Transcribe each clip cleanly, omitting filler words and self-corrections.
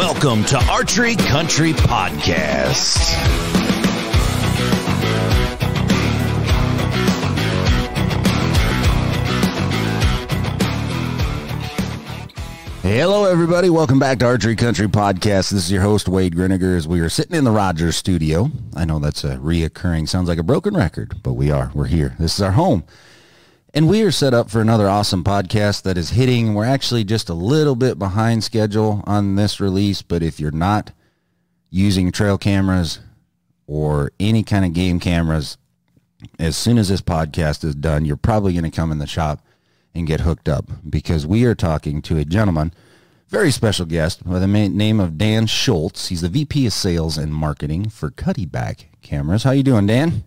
Welcome to Archery Country Podcast. Hello, everybody. Welcome back to Archery Country Podcast. This is your host, Wade Grinager, as we are sitting in the Rogers studio. I know that's a reoccurring, sounds like a broken record, but we're here. This is our home. And we are set up for another awesome podcast that is hitting. We're actually just a little bit behind schedule on this release, but if you're not using trail cameras or any kind of game cameras, as soon as this podcast is done, you're probably going to come in the shop and get hooked up, because we are talking to a gentleman, very special guest by the name of Dan Schultz. He's the VP of Sales and Marketing for Cuddeback Cameras. How you doing, Dan?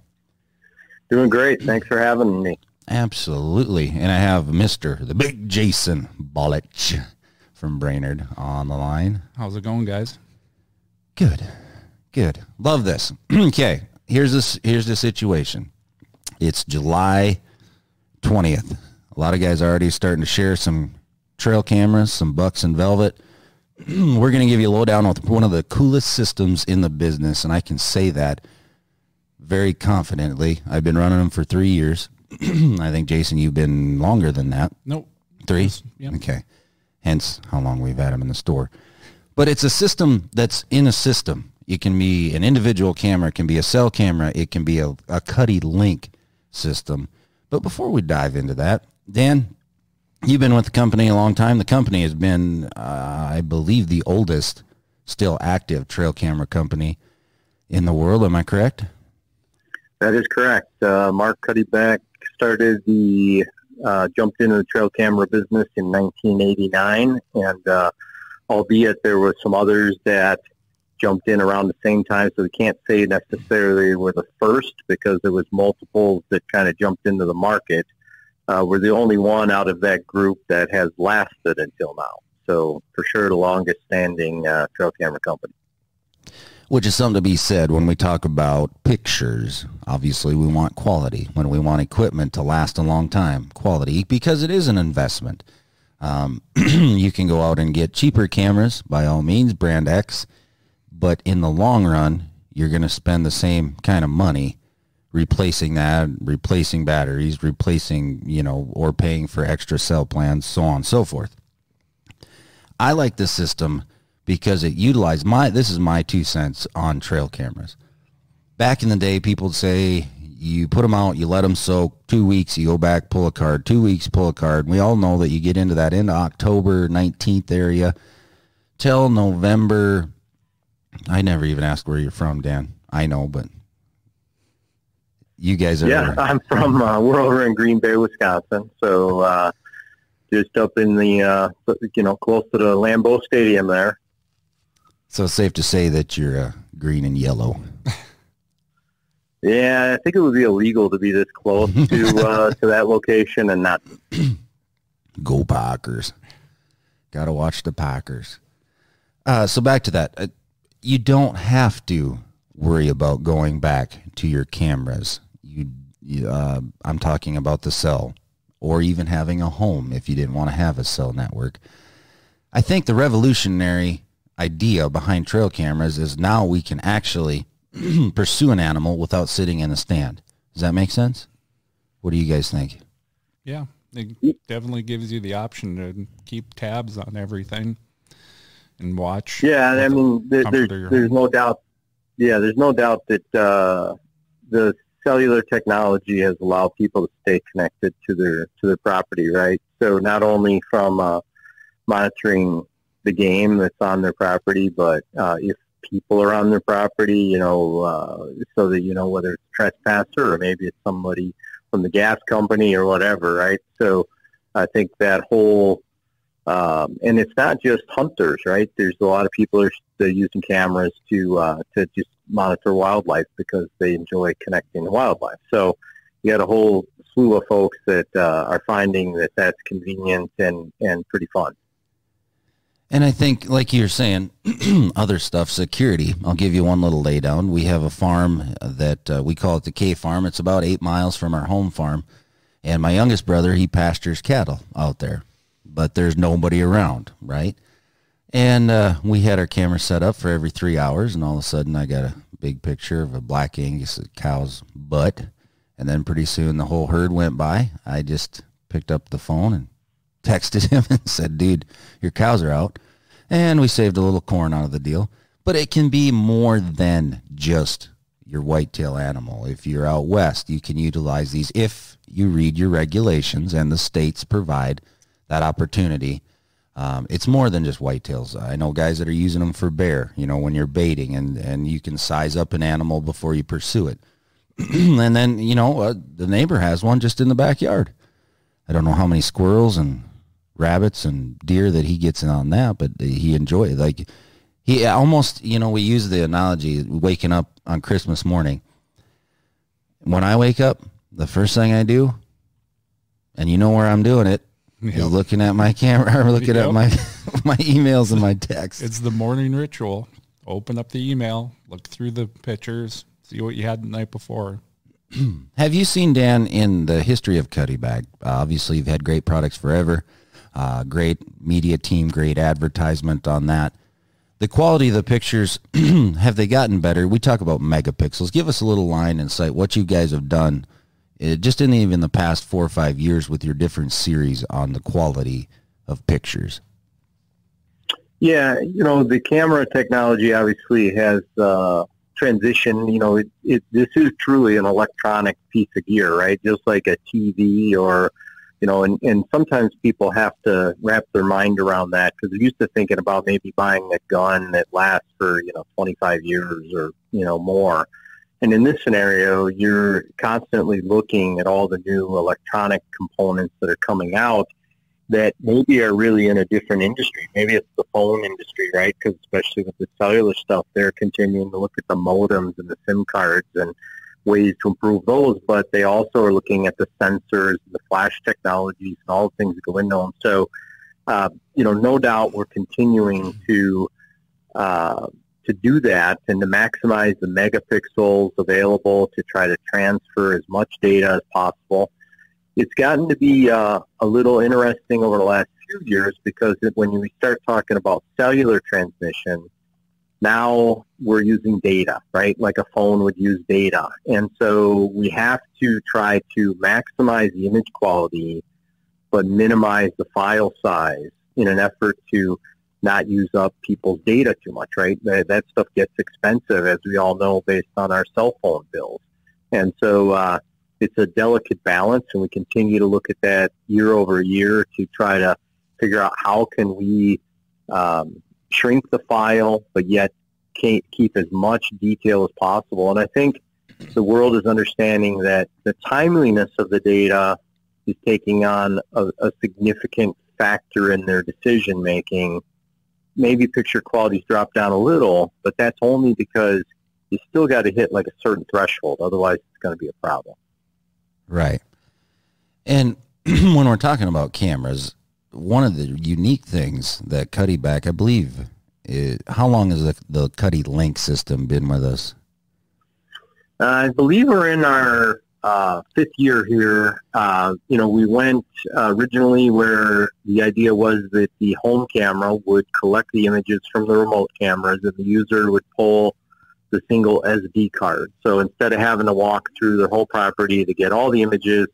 Doing great. Thanks for having me. Absolutely. And I have the big Jason Balach from Brainerd on the line. How's it going, guys? Good. Love this. Okay. Here's the situation. It's July 20th. A lot of guys are already starting to share some trail cameras, some bucks and velvet. We're going to give you a lowdown with one of the coolest systems in the business, and I can say that very confidently. I've been running them for 3 years. I think, Jason, you've been longer than that. Nope. 3? Yep. Okay. Hence how long we've had them in the store. But it's a system that's in a system. It can be an individual camera. It can be a cell camera. It can be a Cuddy Link system. But before we dive into that, Dan, you've been with the company a long time. The company has been, I believe, the oldest still active trail camera company in the world. Am I correct? That is correct. Mark Cuddeback jumped into the trail camera business in 1989, and albeit there were some others that jumped in around the same time, so we can't say necessarily we're the first, because there was multiples that kind of jumped into the market. We're the only one out of that group that has lasted until now. So for sure, the longest standing trail camera company. Which is something to be said when we talk about pictures. Obviously, we want quality. When we want equipment to last a long time, quality, because it is an investment. You can go out and get cheaper cameras, by all means, brand X, but in the long run, you're going to spend the same kind of money replacing that, replacing batteries, or paying for extra cell plans, so on and so forth. I like this system because it utilized this is my 2 cents on trail cameras. Back in the day, people would say, you put them out, you let them soak, 2 weeks, you go back, pull a card, 2 weeks, pull a card. We all know that you get into that into October 19th area till November. I never even asked where you're from, Dan. I know, but you guys are. Yeah, I'm from, we're over in Green Bay, Wisconsin. So just up in the, close to the Lambeau Stadium there. So it's safe to say that you're green and yellow. Yeah, I think it would be illegal to be this close to that location and not. Go Packers. Got to watch the Packers. So back to that. You don't have to worry about going back to your cameras. I'm talking about the cell, or even having a home if you didn't want to have a cell network. I think the revolutionary idea behind trail cameras is now we can actually pursue an animal without sitting in a stand. Does that make sense? What do you guys think? Yeah, it definitely gives you the option to keep tabs on everything and watch. Yeah, I mean, there's no doubt. Yeah, there's no doubt that the cellular technology has allowed people to stay connected to their property, right? So not only from monitoring the game that's on their property, but if people are on their property, so that whether it's a trespasser or maybe it's somebody from the gas company or whatever, right? So I think that whole and it's not just hunters, right? There's a lot of people they're using cameras to just monitor wildlife because they enjoy connecting to wildlife. So you got a whole slew of folks that are finding that that's convenient and pretty fun. And I think, like you're saying, other stuff, security. I'll give you one little laydown. We have a farm that we call it the K Farm. It's about 8 miles from our home farm. And my youngest brother, he pastures cattle out there. But there's nobody around, right? And we had our camera set up for every 3 hours, and all of a sudden I got a big picture of a black Angus cow's butt. And then pretty soon the whole herd went by. I just picked up the phone and texted him and said, dude, your cows are out. And we saved a little corn out of the deal. But it can be more than just your whitetail animal. If you're out west, you can utilize these if you read your regulations, and the states provide that opportunity. It's more than just whitetails. I know guys that are using them for bear, you know, when you're baiting, and you can size up an animal before you pursue it. And then, you know, the neighbor has one just in the backyard. I don't know how many squirrels and rabbits and deer that he gets in on that, but he enjoys it. Like, he almost, you know, we use the analogy waking up on Christmas morning. When I wake up, the first thing I do, and you know where I'm doing it, is looking at my camera, or looking at my emails and my texts. It's the morning ritual. Open up the email, look through the pictures, see what you had the night before. Have you seen, Dan, in the history of Cuddeback, obviously you've had great products forever, great media team, great advertisement on that. The quality of the pictures, have they gotten better? We talk about megapixels. Give us a little line and cite what you guys have done just in even the past 4 or 5 years with your different series on the quality of pictures. Yeah, you know, the camera technology obviously has transitioned. You know, this is truly an electronic piece of gear, right? Just like a TV or, you know, and sometimes people have to wrap their mind around that, because they're used to thinking about maybe buying a gun that lasts for, 25 years or, more. And in this scenario, you're constantly looking at all the new electronic components that are coming out that maybe are really in a different industry. Maybe it's the phone industry, right? Because especially with the cellular stuff, they're continuing to look at the modems and the SIM cards and ways to improve those, but they also are looking at the sensors, the flash technologies, and all the things that go into them. So, no doubt we're continuing to do that and to maximize the megapixels available to try to transfer as much data as possible. It's gotten to be a little interesting over the last few years, because when we start talking about cellular transmission, now we're using data, right? Like a phone would use data. And so we have to try to maximize the image quality, but minimize the file size in an effort to not use up people's data too much, right? That stuff gets expensive, as we all know, based on our cell phone bills. And so it's a delicate balance, and we continue to look at that year over year to try to figure out how can we shrink the file, but yet keep as much detail as possible. And I think the world is understanding that the timeliness of the data is taking on a significant factor in their decision making. Maybe picture quality's dropped down a little, but that's only because you still got to hit like a certain threshold. Otherwise, it's going to be a problem. Right. And when we're talking about cameras, one of the unique things that Cuddeback, I believe, how long has the Cuddy Link system been with us? I believe we're in our fifth year here. We went originally where the idea was that the home camera would collect the images from the remote cameras, and the user would pull the single SD card. So instead of having to walk through the whole property to get all the images,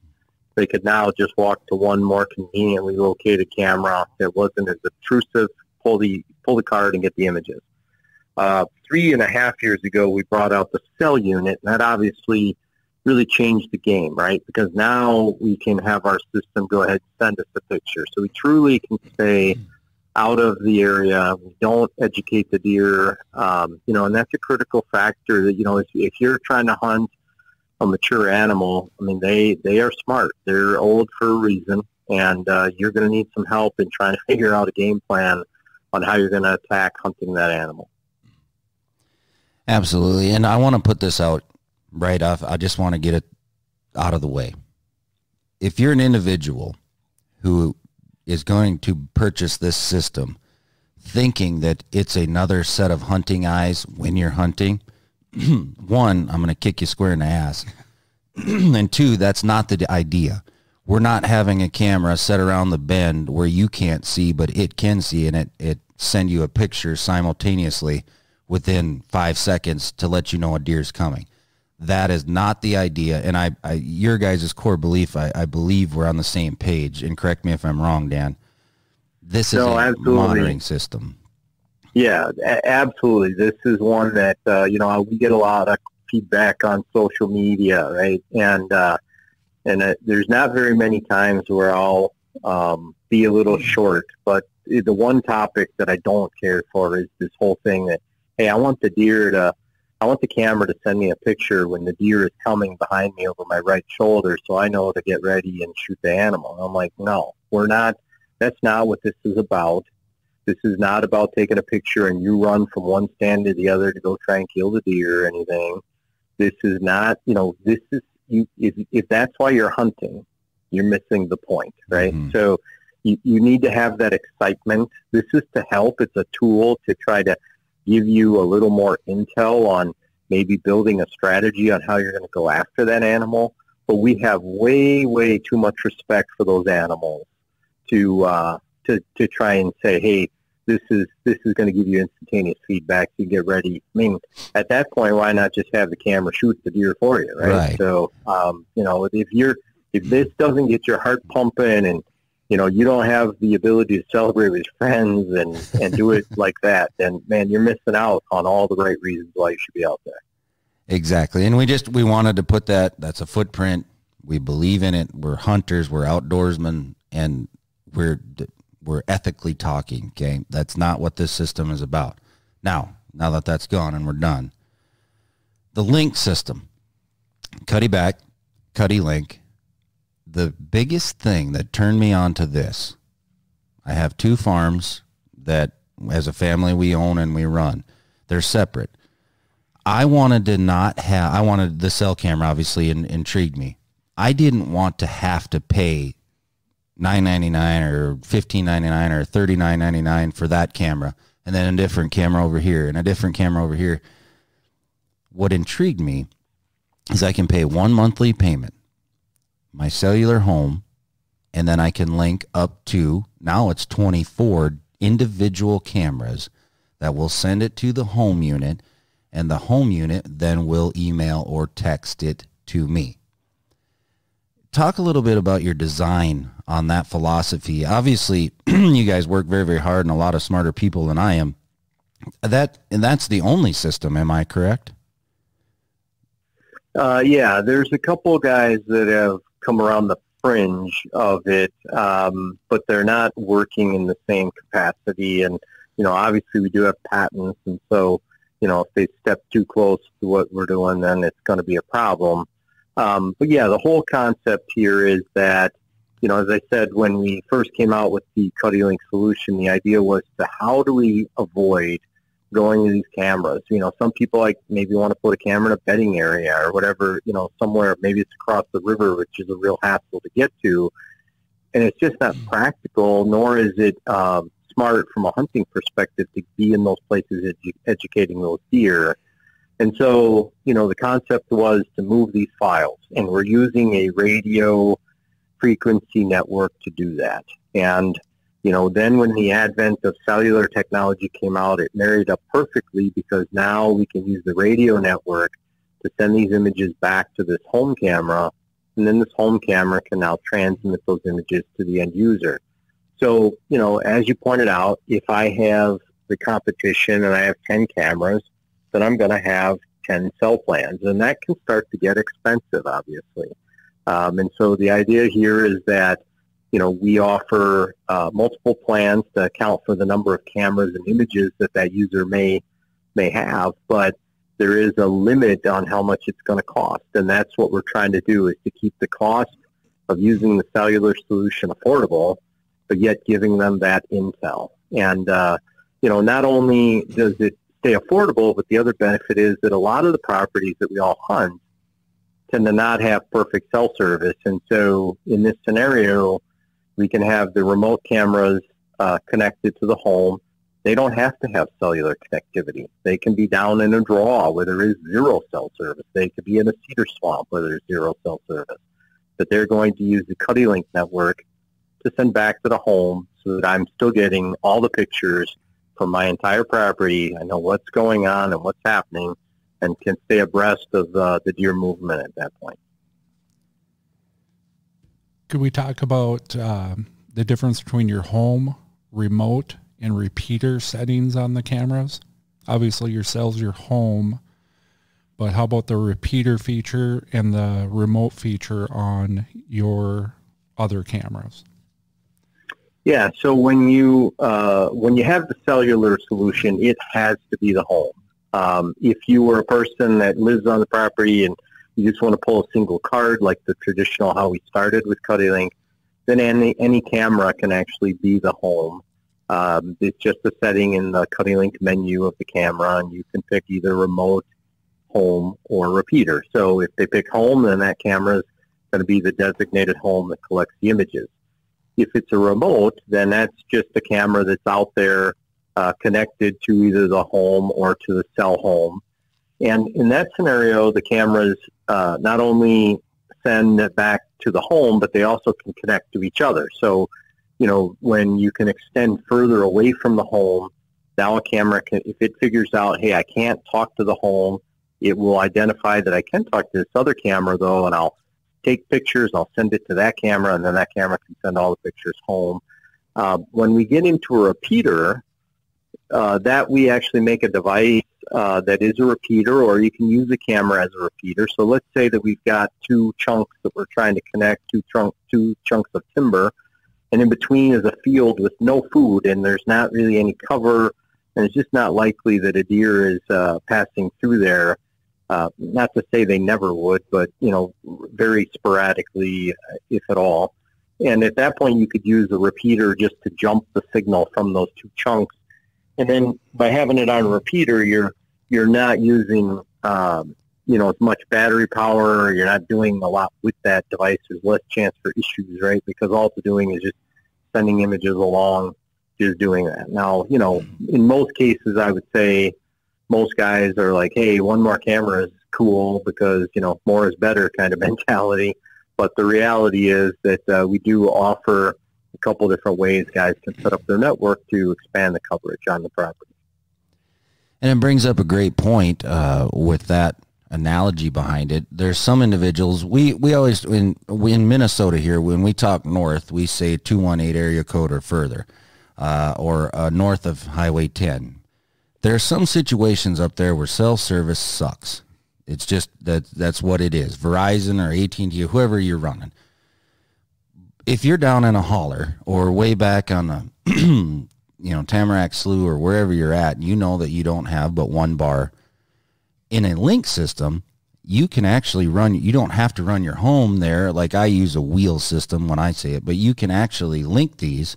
they could now just walk to one more conveniently located camera that wasn't as obtrusive, pull the card and get the images. 3.5 years ago, we brought out the cell unit, and that obviously really changed the game, right? Because now we can have our system go ahead and send us the picture. So we truly can stay out of the area. We don't educate the deer, and that's a critical factor that, if you're trying to hunt a mature animal, I mean, they are smart. They're old for a reason, and you're going to need some help in trying to figure out a game plan on how you're going to attack hunting that animal. Absolutely. And I want to put this out right off. I just want to get it out of the way. If you're an individual who is going to purchase this system thinking that it's another set of hunting eyes when you're hunting, one, I'm going to kick you square in the ass. And two, that's not the idea. We're not having a camera set around the bend where you can't see, but it can see, and it send you a picture simultaneously within 5 seconds to let you know a deer's coming. That is not the idea. And your guys' core belief, I believe we're on the same page. And correct me if I'm wrong, Dan. This is a monitoring system. Yeah, absolutely. This is one that, we get a lot of feedback on social media, right? And there's not very many times where I'll be a little short. But the one topic that I don't care for is this whole thing that, hey, I want the camera to send me a picture when the deer is coming behind me over my right shoulder so I know to get ready and shoot the animal. And I'm like, no, we're not. That's not what this is about. This is not about taking a picture and you run from one stand to the other to go try and kill the deer or anything. This is not, this is, if that's why you're hunting, you're missing the point, right? Mm-hmm. So you need to have that excitement. This is to help. It's a tool to try to give you a little more intel on maybe building a strategy on how you're going to go after that animal. But we have way, way too much respect for those animals to try and say, hey, this is going to give you instantaneous feedback. You get ready. I mean, at that point, why not just have the camera shoot the deer for you, right? So, if this doesn't get your heart pumping and you don't have the ability to celebrate with friends and do it like that, then, man, you're missing out on all the right reasons why you should be out there. Exactly. And we wanted to put that's a footprint. We believe in it. We're hunters. We're outdoorsmen. And we're ethically talking, okay? That's not what this system is about. Now that that's gone and we're done, the link system, Cuddeback, CuddeLink. The biggest thing that turned me on to this, I have 2 farms that as a family we own and we run. They're separate. I wanted the cell camera, obviously, intrigued me. I didn't want to have to pay $9.99 or $15.99 or $39.99 for that camera, and then a different camera over here and a different camera over here. What intrigued me is I can pay one monthly payment, my cellular home, and then I can link up to, now it's 24 individual cameras that will send it to the home unit, and the home unit then will email or text it to me. Talk a little bit about your design on that philosophy. Obviously, you guys work very, very hard and a lot of smarter people than I am. That's the only system, am I correct? Yeah, there's a couple of guys that have come around the fringe of it, but they're not working in the same capacity. And, obviously we do have patents. And so, if they step too close to what we're doing, then it's going to be a problem. But yeah, the whole concept here is that, as I said, when we first came out with the CuddeLink solution, the idea was how do we avoid going to these cameras? Some people maybe want to put a camera in a bedding area or whatever, somewhere, maybe it's across the river, which is a real hassle to get to. And it's just not practical, nor is it smart from a hunting perspective to be in those places educating those deer. And so, the concept was to move these files, and we're using a radio frequency network to do that. And, then when the advent of cellular technology came out, it married up perfectly because now we can use the radio network to send these images back to this home camera, and then this home camera can now transmit those images to the end user. So, as you pointed out, if I have the competition and I have 10 cameras, then I'm going to have 10 cell plans, and that can start to get expensive, obviously. And so the idea here is that, we offer multiple plans to account for the number of cameras and images that user may have, but there is a limit on how much it's going to cost, and that's what we're trying to do, is to keep the cost of using the cellular solution affordable, but yet giving them that intel. And, not only does it stay affordable, but the other benefit is that a lot of the properties that we all hunt tend to not have perfect cell service. And so in this scenario, we can have the remote cameras connected to the home. They don't have to have cellular connectivity. They can be down in a draw where there is zero cell service. They could be in a cedar swamp where there's zero cell service. But they're going to use the CuddeLink network to send back to the home so that I'm still getting all the pictures from my entire property. I know what's going on and what's happening, and can stay abreast of the deer movement at that point. Could we talk about the difference between your home, remote, and repeater settings on the cameras? Obviously, your cell's your home, but how about the repeater feature and the remote feature on your other cameras? Yeah, so when you have the cellular solution, it has to be the home. If you were a person that lives on the property and you just want to pull a single card, like the traditional how we started with CuddeLink, then any camera can actually be the home. It's just a setting in the CuddeLink menu of the camera, and you can pick either remote, home, or repeater. So if they pick home, then that camera is going to be the designated home that collects the images. If it's a remote, then that's just a camera that's out there connected to either the home or to the cell home. And in that scenario, the cameras not only send it back to the home, but they also can connect to each other. So, you know, when you can extend further away from the home, now a camera can, if it figures out, hey, I can't talk to the home, it will identify that I can talk to this other camera, though, and I'll take pictures, I'll send it to that camera, and then that camera can send all the pictures home. When we get into a repeater, that we actually make a device that is a repeater, or you can use a camera as a repeater. So let's say that we've got two chunks that we're trying to connect, two chunks of timber, and in between is a field with no food, and there's not really any cover, and it's just not likely that a deer is passing through there. Not to say they never would, but, you know, very sporadically, if at all. And at that point, you could use a repeater just to jump the signal from those two chunks. And then by having it on a repeater, you're not using, you know, as much battery power. You're not doing a lot with that device. There's less chance for issues, right? Because all it's doing is just sending images along, just doing that. Now, you know, in most cases, I would say most guys are like, hey, one more camera is cool because, you know, more is better kind of mentality. But the reality is that we do offer a couple different ways guys can set up their network to expand the coverage on the property. And it brings up a great point with that analogy behind it. There's some individuals, we always, in Minnesota here, when we talk north, we say 218 area code or further, or north of Highway 10. There are some situations up there where cell service sucks. It's just that's what it is. Verizon or AT&T, whoever you're running. If you're down in a holler or way back on the, you know, Tamarack Slough or wherever you're at, and you know that you don't have but one bar in a link system, you can actually run. You don't have to run your home there. Like I use a wheel system when I say it, but you can actually link these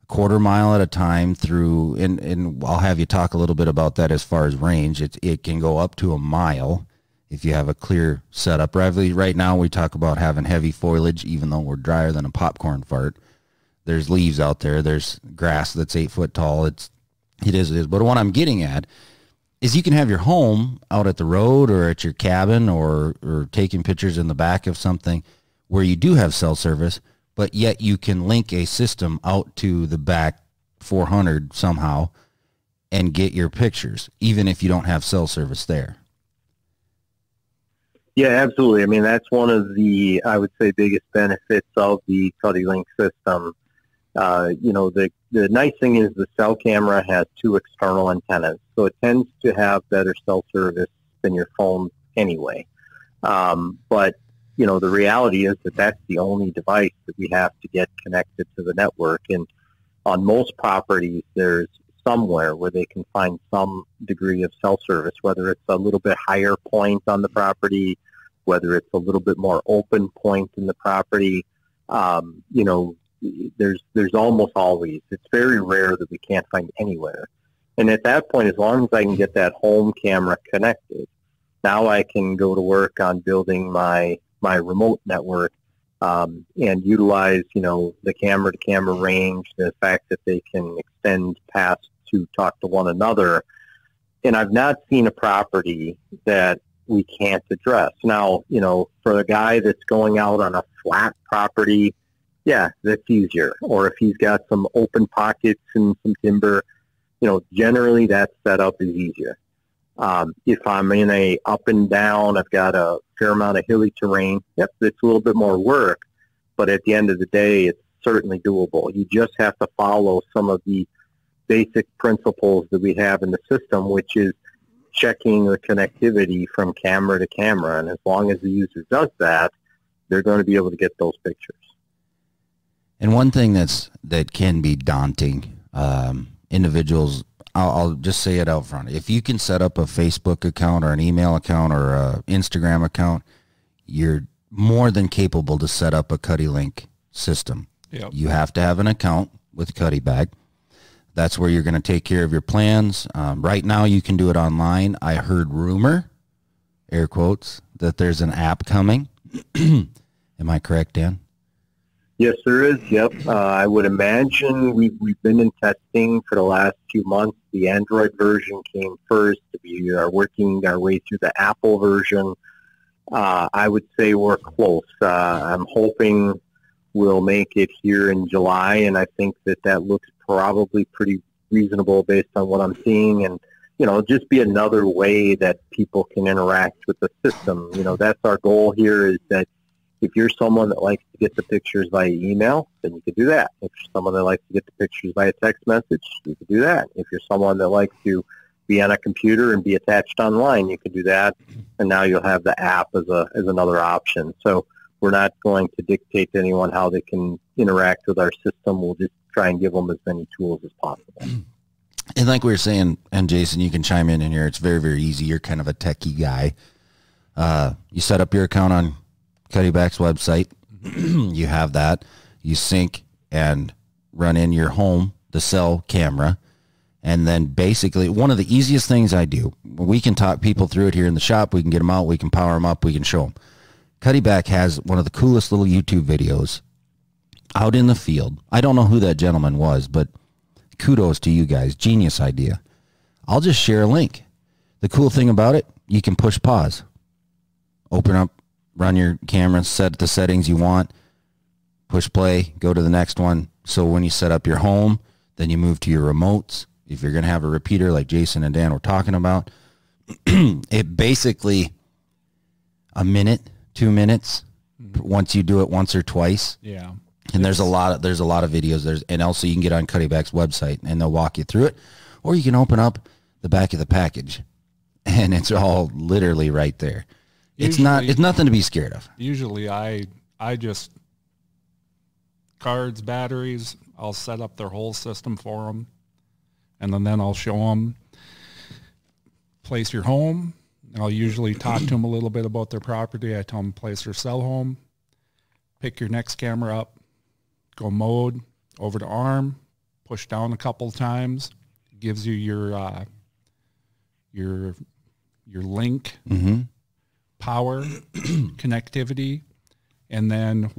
quarter mile at a time through, and I'll have you talk a little bit about that as far as range. It can go up to a mile if you have a clear setup. Right now we talk about having heavy foliage, even though we're drier than a popcorn fart. There's leaves out there. There's grass that's 8 foot tall. It is. But what I'm getting at is you can have your home out at the road or at your cabin or taking pictures in the back of something where you do have cell service, but yet you can link a system out to the back 400 somehow and get your pictures, even if you don't have cell service there. Yeah, absolutely. I mean, that's one of the, I would say, biggest benefits of the CuddeLink system. You know, the nice thing is the cell camera has two external antennas, so it tends to have better cell service than your phone anyway. But you know, the reality is that that's the only device that we have to get connected to the network. And on most properties, there's somewhere where they can find some degree of cell service, whether it's a little bit higher point on the property, whether it's a little bit more open point in the property. You know, there's almost always, it's very rare that we can't find anywhere. And at that point, as long as I can get that home camera connected, now I can go to work on building my remote network and utilize, you know, the camera-to-camera range, the fact that they can extend past to talk to one another. And I've not seen a property that we can't address. Now, you know, for a guy that's going out on a flat property, yeah, that's easier. Or if he's got some open pockets and some timber, generally that setup is easier. If I'm in a up and down, I've got a fair amount of hilly terrain. Yep, it's a little bit more work, but at the end of the day, it's certainly doable. You just have to follow some of the basic principles that we have in the system, which is checking the connectivity from camera to camera. And as long as the user does that, they're going to be able to get those pictures. And one thing that can be daunting, individuals, I'll just say it out front. If you can set up a Facebook account or an email account or an Instagram account, you're more than capable to set up a Cuddy-Link system. Yep. You have to have an account with Cuddeback. That's where you're going to take care of your plans. Right now, you can do it online. I heard rumor, air quotes, that there's an app coming. Am I correct, Dan? Yes, there is. Yep. I would imagine we've been in testing for the last few months. The Android version came first. We are working our way through the Apple version. I would say we're close. I'm hoping we'll make it here in July, and I think that looks probably pretty reasonable based on what I'm seeing. And, just be another way that people can interact with the system. That's our goal here, is that if you're someone that likes to get the pictures via email, then you could do that. If you're someone that likes to get the pictures via text message, you could do that. If you're someone that likes to be on a computer and be attached online, you could do that. And now you'll have the app as another option. So we're not going to dictate to anyone how they can interact with our system. We'll just try and give them as many tools as possible. And like we were saying, and Jason, you can chime in here. It's very, very easy. You're kind of a techie guy. You set up your account on Cuddeback's website. You have that. You sync and run in your home, the cell camera. And then basically one of the easiest things I do, we can talk people through it here in the shop. We can get them out. We can power them up. We can show them. Cuddeback has one of the coolest little YouTube videos out in the field. I don't know who that gentleman was, but kudos to you guys. Genius idea. I'll just share a link. The cool thing about it, you can push pause, open up, run your camera, set the settings you want, push play, go to the next one. So when you set up your home, then you move to your remotes. If you're going to have a repeater like Jason and Dan were talking about, it basically a minute, 2 minutes, once you do it once or twice. Yeah. And there's a lot of videos. And also you can get on Cuddeback's website and they'll walk you through it, or you can open up the back of the package and it's all literally right there. It's nothing to be scared of. Usually I just cards, batteries, I'll set up their whole system for them. And then I'll show them place your home. I'll usually talk to them a little bit about their property. I tell them place or sell home, pick your next camera up, go mode, over to arm, push down a couple times, gives you your link, power, connectivity, and then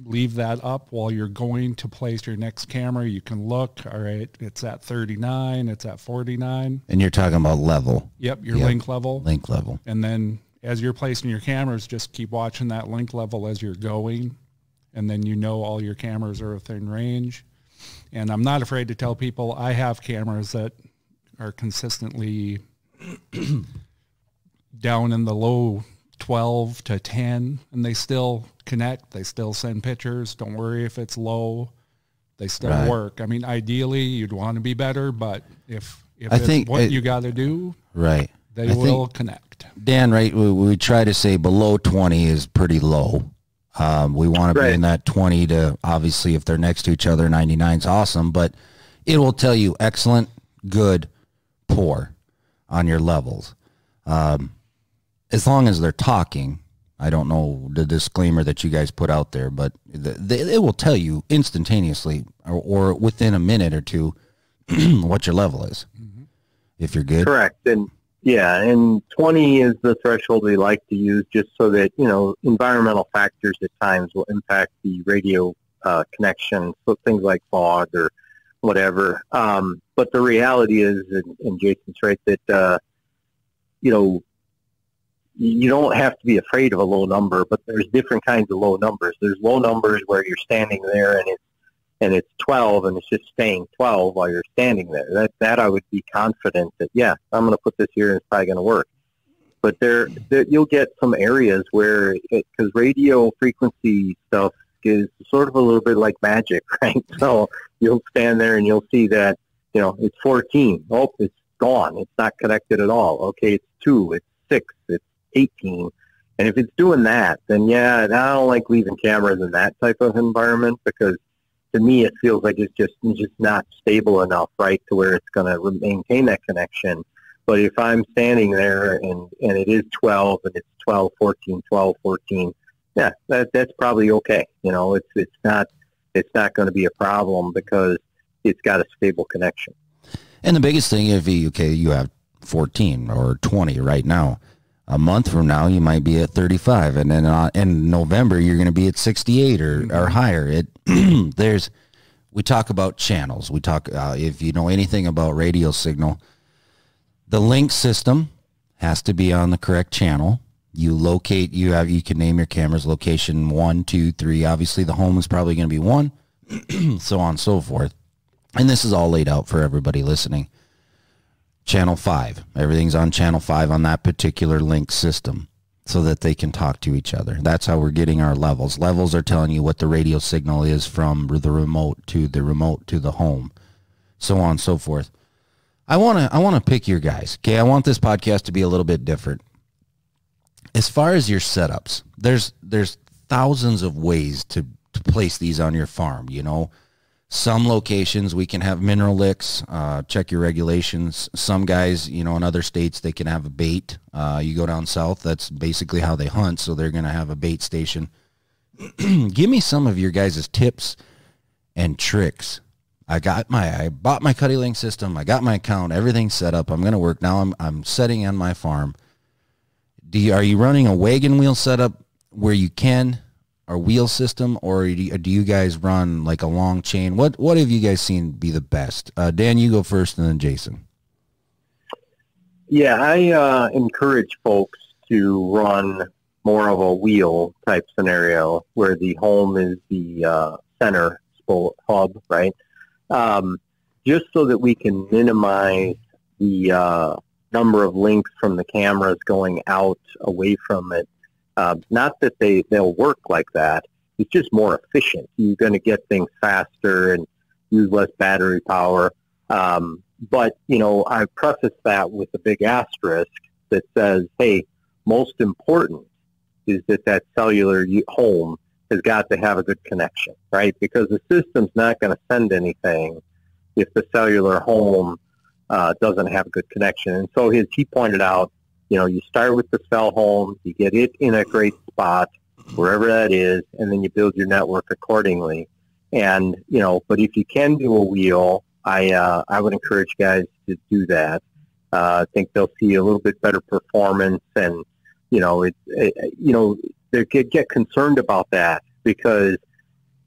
leave that up while you're going to place your next camera. You can look, all right, it's at 39, it's at 49. And you're talking about level. Yep, your link level. Link level. And then as you're placing your cameras, just keep watching that link level as you're going. And then all your cameras are within range. And I'm not afraid to tell people I have cameras that are consistently down in the low 12 to 10, and they still connect. They still send pictures. Don't worry if it's low. They still work. I mean, ideally, you'd want to be better, but if it's what you got to do, right, they will connect. Dan, right, we try to say below 20 is pretty low. We want to be in that 20 to, obviously, if they're next to each other, 99 is awesome, but it will tell you excellent, good, poor on your levels. As long as they're talking, I don't know the disclaimer that you guys put out there, but it will tell you instantaneously or within a minute or two what your level is, if you're good. Correct. And yeah, and 20 is the threshold we like to use just so that, environmental factors at times will impact the radio connection, so things like fog or whatever. But the reality is, and Jason's right, that, you don't have to be afraid of a low number, but there's different kinds of low numbers. There's low numbers where you're standing there and it's 12 and it's just staying 12 while you're standing there, that I would be confident that, yeah, I'm going to put this here and it's probably going to work. But there you'll get some areas where, because radio frequency stuff is sort of a little bit like magic, right? So you'll stand there and you'll see that, it's 14. Oh, it's gone. It's not connected at all. Okay, it's 2, it's 6, it's 18. And if it's doing that, then yeah, I don't like leaving cameras in that type of environment, because to me it feels like it's just not stable enough, right, to where it's going to maintain that connection. But if I'm standing there and it is 12 and it's 12, 14, 12, 14, yeah, that's probably okay. It's not going to be a problem because it's got a stable connection. And the biggest thing, if you have 14 or 20 right now, a month from now you might be at 35, and then in November you're going to be at 68 or higher. We talk about channels. We talk if you know anything about radio signal, the link system has to be on the correct channel. You can name your cameras location 1, 2, 3. Obviously the home is probably going to be 1, so on and so forth. And this is all laid out for everybody listening. Channel 5. Everything's on channel 5 on that particular link system so that they can talk to each other. That's how we're getting our levels. Levels are telling you what the radio signal is from the remote to the home, so on and so forth. I want to pick your guys. Okay, I want this podcast to be a little bit different. As far as your setups, there's thousands of ways to place these on your farm, Some locations we can have mineral licks, check your regulations. Some guys, in other states, they can have a bait. You go down south, that's basically how they hunt, so they're going to have a bait station. Give me some of your guys' tips and tricks. I bought my Cuddeback system. I got my account. Everything's set up. I'm going to work. Now I'm setting on my farm. Are you running a wagon wheel setup where you can, or wheel system, or do you guys run like a long chain? What have you guys seen be the best? Dan, you go first, and then Jason. Yeah, I encourage folks to run more of a wheel type scenario where the home is the center hub, right? Just so that we can minimize the number of links from the cameras going out away from it. Not that they'll work like that. It's just more efficient. You're going to get things faster and use less battery power. But, I preface that with a big asterisk that says, hey, most important is that cellular home has got to have a good connection, right? Because the system's not going to send anything if the cellular home doesn't have a good connection. And so as he pointed out, you start with the cell home, you get it in a great spot, wherever that is, and then you build your network accordingly. And, but if you can do a wheel, I would encourage guys to do that. I think they'll see a little bit better performance, and, they get concerned about that because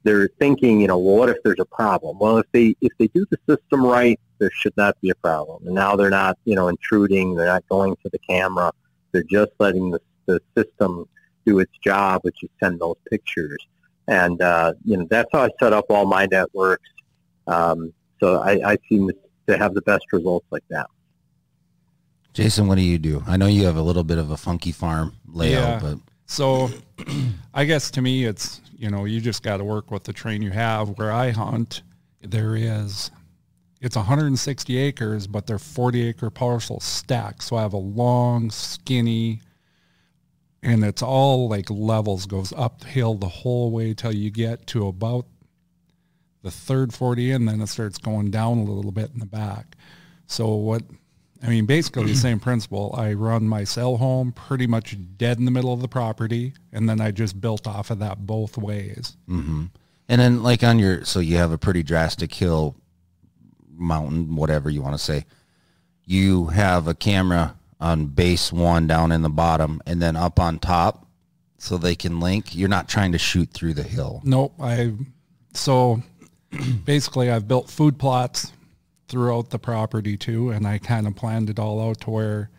they're thinking, well, what if there's a problem? Well, if they do the system right, there should not be a problem. And now they're not, intruding. They're not going to the camera. They're just letting the system do its job, which is send those pictures. And, that's how I set up all my networks. So I seem to have the best results like that. Jason, what do you do? I know you have a little bit of a funky farm layout, but so I guess to me it's, you just got to work with the terrain you have. Where I hunt, it's 160 acres, but they're 40-acre parcels stacked. So I have a long, skinny, and it's all like levels, goes uphill the whole way till you get to about the third 40, and then it starts going down a little bit in the back. So basically the same principle. I run my cell home pretty much dead in the middle of the property, and then I just built off of that both ways. Mm-hmm. And then so you have a pretty drastic hill, mountain, whatever you want to say. You have a camera on base 1 down in the bottom, and then up on top so they can link. You're not trying to shoot through the hill. Nope. So basically I've built food plots throughout the property too, and I kind of planned it all out to where,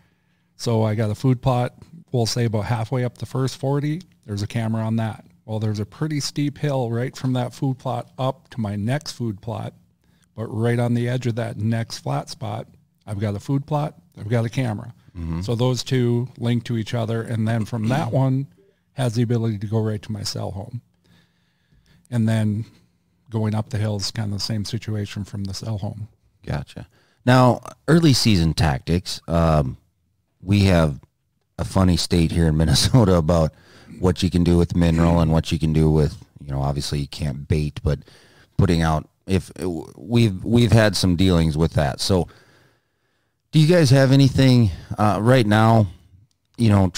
so I got a food plot, we'll say about halfway up the first 40, there's a camera on that. Well, there's a pretty steep hill right from that food plot up to my next food plot, but right on the edge of that next flat spot, I've got a food plot, I've got a camera. Mm-hmm. So those two link to each other, and then from that one has the ability to go right to my cell home. And then going up the hill is kind of the same situation from the cell home. Gotcha. Now, early season tactics, we have a funny state here in Minnesota about what you can do with mineral and what you can do with, you know, obviously you can't bait, but putting out, if we've had some dealings with that. So do you guys have anything right now, you know,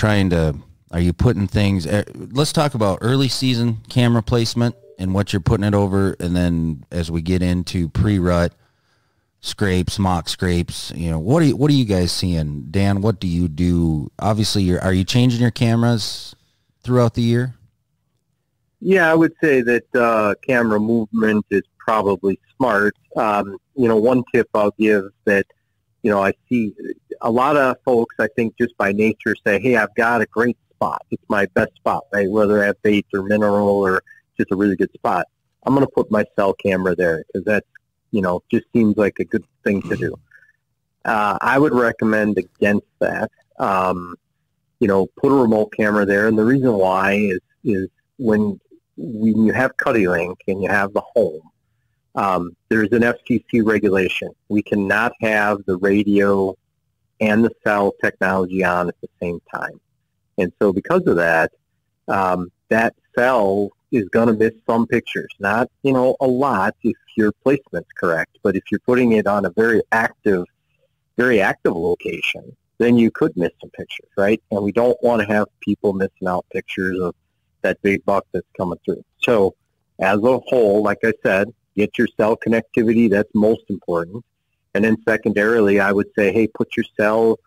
are you putting things, let's talk about early season camera placement and what you're putting it over. And then as we get into pre-rut, scrapes, mock scrapes, you know, what are you guys seeing? Dan, what do you do? Obviously, are you changing your cameras throughout the year? Yeah, I would say that camera movement is probably smart. You know, one tip I'll give that, you know, I see a lot of folks, I think just by nature say, hey, I've got a great spot. It's my best spot, right? Whether I have bait or mineral or just a really good spot. I'm going to put my cell camera there because that's, you know, just seems like a good thing to do. I would recommend against that. You know, put a remote camera there. And the reason why is when you have Cuddeback and you have the home, there's an FCC regulation. We cannot have the radio and the cell technology on at the same time. And so because of that, that cell is going to miss some pictures. Not, you know, a lot if your placement's correct, but if you're putting it on a very active location, then you could miss some pictures, right? And we don't want to have people missing out pictures of that big buck that's coming through. So as a whole, like I said, get your cell connectivity. That's most important. And then secondarily, I would say, hey, put your cell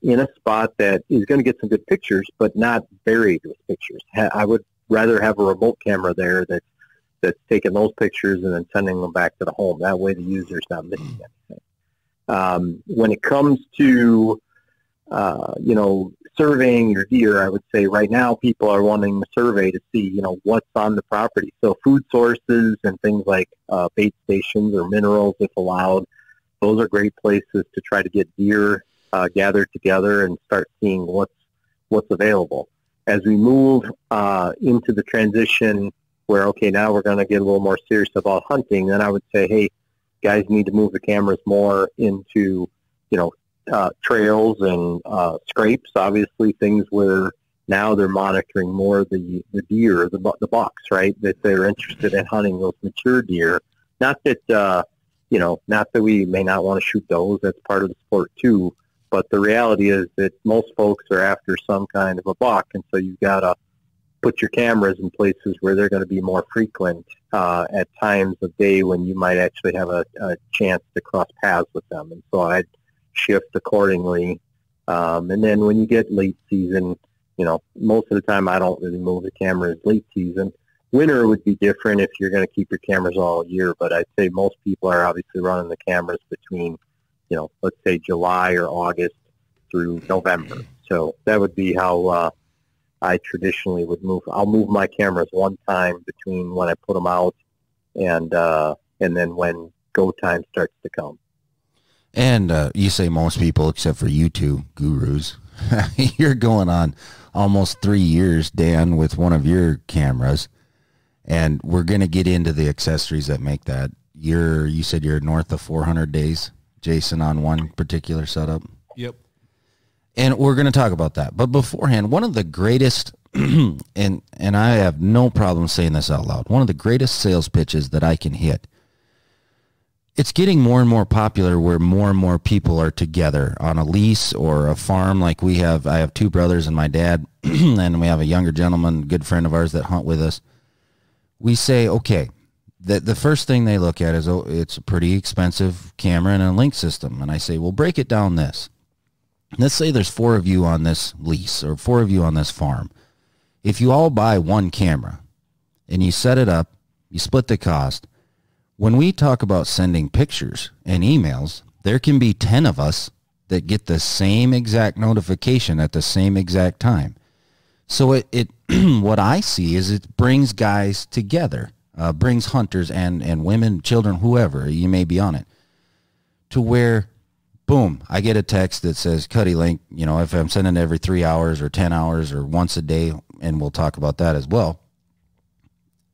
in a spot that is going to get some good pictures, but not buried with pictures. I would rather have a remote camera there that's taking those pictures and then sending them back to the home. That way the user's not missing anything. When it comes to, you know, surveying your deer, I would say right now people are wanting to survey to see, you know, what's on the property. So food sources and things like bait stations or minerals, if allowed, those are great places to try to get deer gathered together and start seeing what's available. As we move into the transition where, okay, now we're going to get a little more serious about hunting, then I would say, hey, guys need to move the cameras more into, you know, trails and scrapes, obviously things where now they're monitoring more the deer, the bucks, right, that they're interested in hunting those mature deer. Not that, you know, not that we may not want to shoot those, that's part of the sport too, but the reality is that most folks are after some kind of a buck, and so you've got to put your cameras in places where they're going to be more frequent at times of day when you might actually have a chance to cross paths with them. And so I'd shift accordingly. And then when you get late season, you know, most of the time I don't really move the cameras late season. Winter would be different if you're going to keep your cameras all year, but I'd say most people are obviously running the cameras between, you know, let's say July or August through November. So that would be how I traditionally would move. I'll move my cameras one time between when I put them out and then when go time starts to come. And you say most people, except for you two gurus, you're going on almost 3 years, Dan, with one of your cameras. And we're going to get into the accessories that make that. You said you're north of 400 days, Jason, on one particular setup? Yep. And we're going to talk about that. But beforehand, one of the greatest, and I have no problem saying this out loud, one of the greatest sales pitches that I can hit, it's getting more and more popular where more and more people are together on a lease or a farm like we have. I have two brothers and my dad, and we have a younger gentleman, a good friend of ours that hunt with us. We say, okay, the first thing they look at is, oh, it's a pretty expensive camera and a link system. And I say, well, break it down this. Let's say there's 4 of you on this lease or 4 of you on this farm. If you all buy one camera and you set it up, you split the cost. When we talk about sending pictures and emails, there can be 10 of us that get the same exact notification at the same exact time. So it what I see is it brings guys together, brings hunters and women, children, whoever, you may be on it, to where, boom, I get a text that says, Cuddy Link, you know, if I'm sending every 3 hours or 10 hours or once a day, and we'll talk about that as well.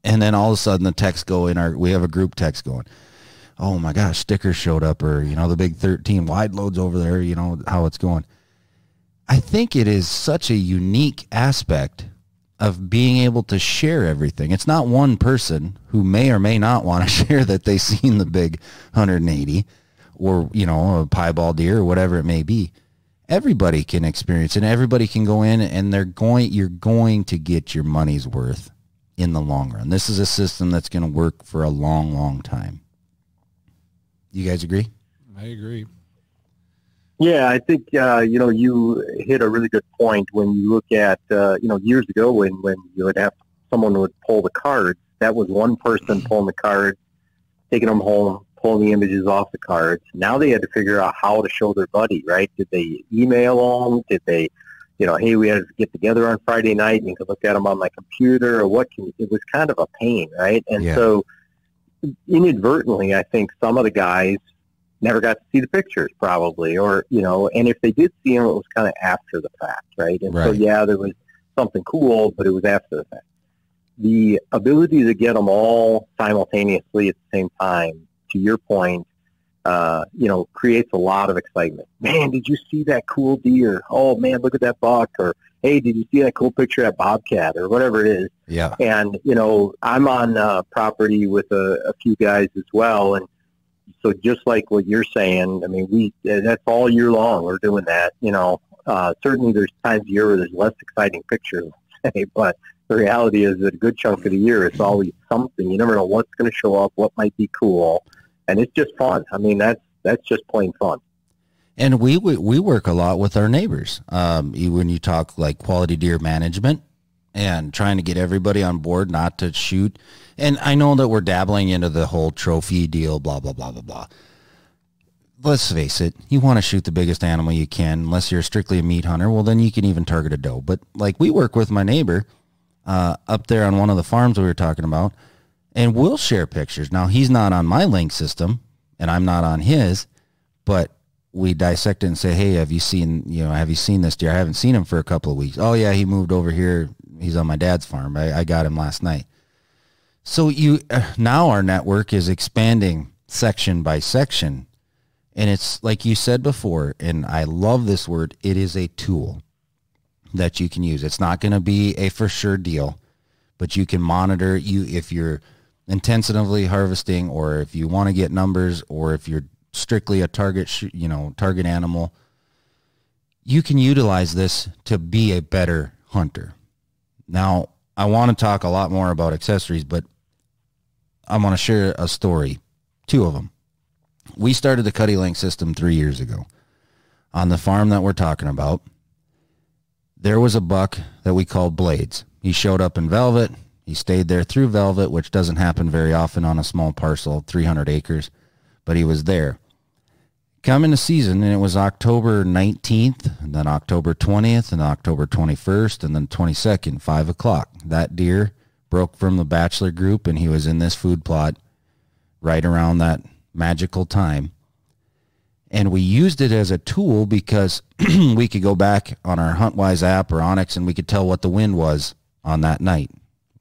And then all of a sudden the texts go in we have a group text going, oh my gosh, stickers showed up, or, you know, the big 13 wide loads over there, you know, how it's going. I think it is such a unique aspect of being able to share everything. It's not one person who may or may not want to share that they seen the big 180 or, you know, a piebald deer or whatever it may be. Everybody can experience it, and everybody can go in, and you're going to get your money's worth in the long run. This is a system that's going to work for a long, long time. You guys agree? I agree. Yeah, I think, you know, you hit a really good point when you look at, you know, years ago when you would have someone would pull the cards, that was one person pulling the cards, taking them home, pulling the images off the cards. Now they had to figure out how to show their buddy, right? Did they email them? Did they, you know, hey, we had to get together on Friday night and you could look at them on my computer, or what? It was kind of a pain, right? And so inadvertently, I think some of the guys never got to see the pictures probably, or, you know, and if they did see them, it was kind of after the fact, right? And so, yeah, there was something cool, but it was after the fact. The ability to get them all simultaneously at the same time, to your point, you know, creates a lot of excitement. Man, did you see that cool deer? Oh, man, look at that buck. Or, hey, did you see that cool picture of that bobcat, or whatever it is? Yeah. And, you know, I'm on property with a few guys as well, and so just like what you're saying, I mean, that's all year long we're doing that. You know, certainly there's times a year where there's less exciting pictures, but the reality is that a good chunk of the year it's always something. You never know what's going to show up, what might be cool, and it's just fun. I mean, that's just plain fun. And we work a lot with our neighbors. When you talk like quality deer management and trying to get everybody on board not to shoot. And I know that we're dabbling into the whole trophy deal, blah, blah, blah, blah, blah. Let's face it, you want to shoot the biggest animal you can, unless you're strictly a meat hunter. Well, then you can even target a doe. But like we work with my neighbor up there on one of the farms we were talking about, and we'll share pictures. Now, he's not on my link system, and I'm not on his, but we dissect it and say, hey, have you seen this deer? I haven't seen him for a couple of weeks. Oh, yeah, he moved over here. He's on my dad's farm. I got him last night. So now our network is expanding section by section, and it's like you said before, and I love this word, it is a tool that you can use. It's not going to be a for sure deal, but you can monitor if you're intensively harvesting, or if you want to get numbers, or if you're strictly a target animal, you can utilize this to be a better hunter. Now, I want to talk a lot more about accessories, but I want to share a story, 2 of them. We started the Cuddy Link system 3 years ago. On the farm that we're talking about, there was a buck that we called Blades. He showed up in velvet. He stayed there through velvet, which doesn't happen very often on a small parcel, 300 acres, but he was there. Come into season, and it was October 19th, and then October 20th, and October 21st, and then 22nd, 5 o'clock. That deer broke from the bachelor group, and he was in this food plot right around that magical time. And we used it as a tool because we could go back on our HuntWise app or Onyx, and we could tell what the wind was on that night,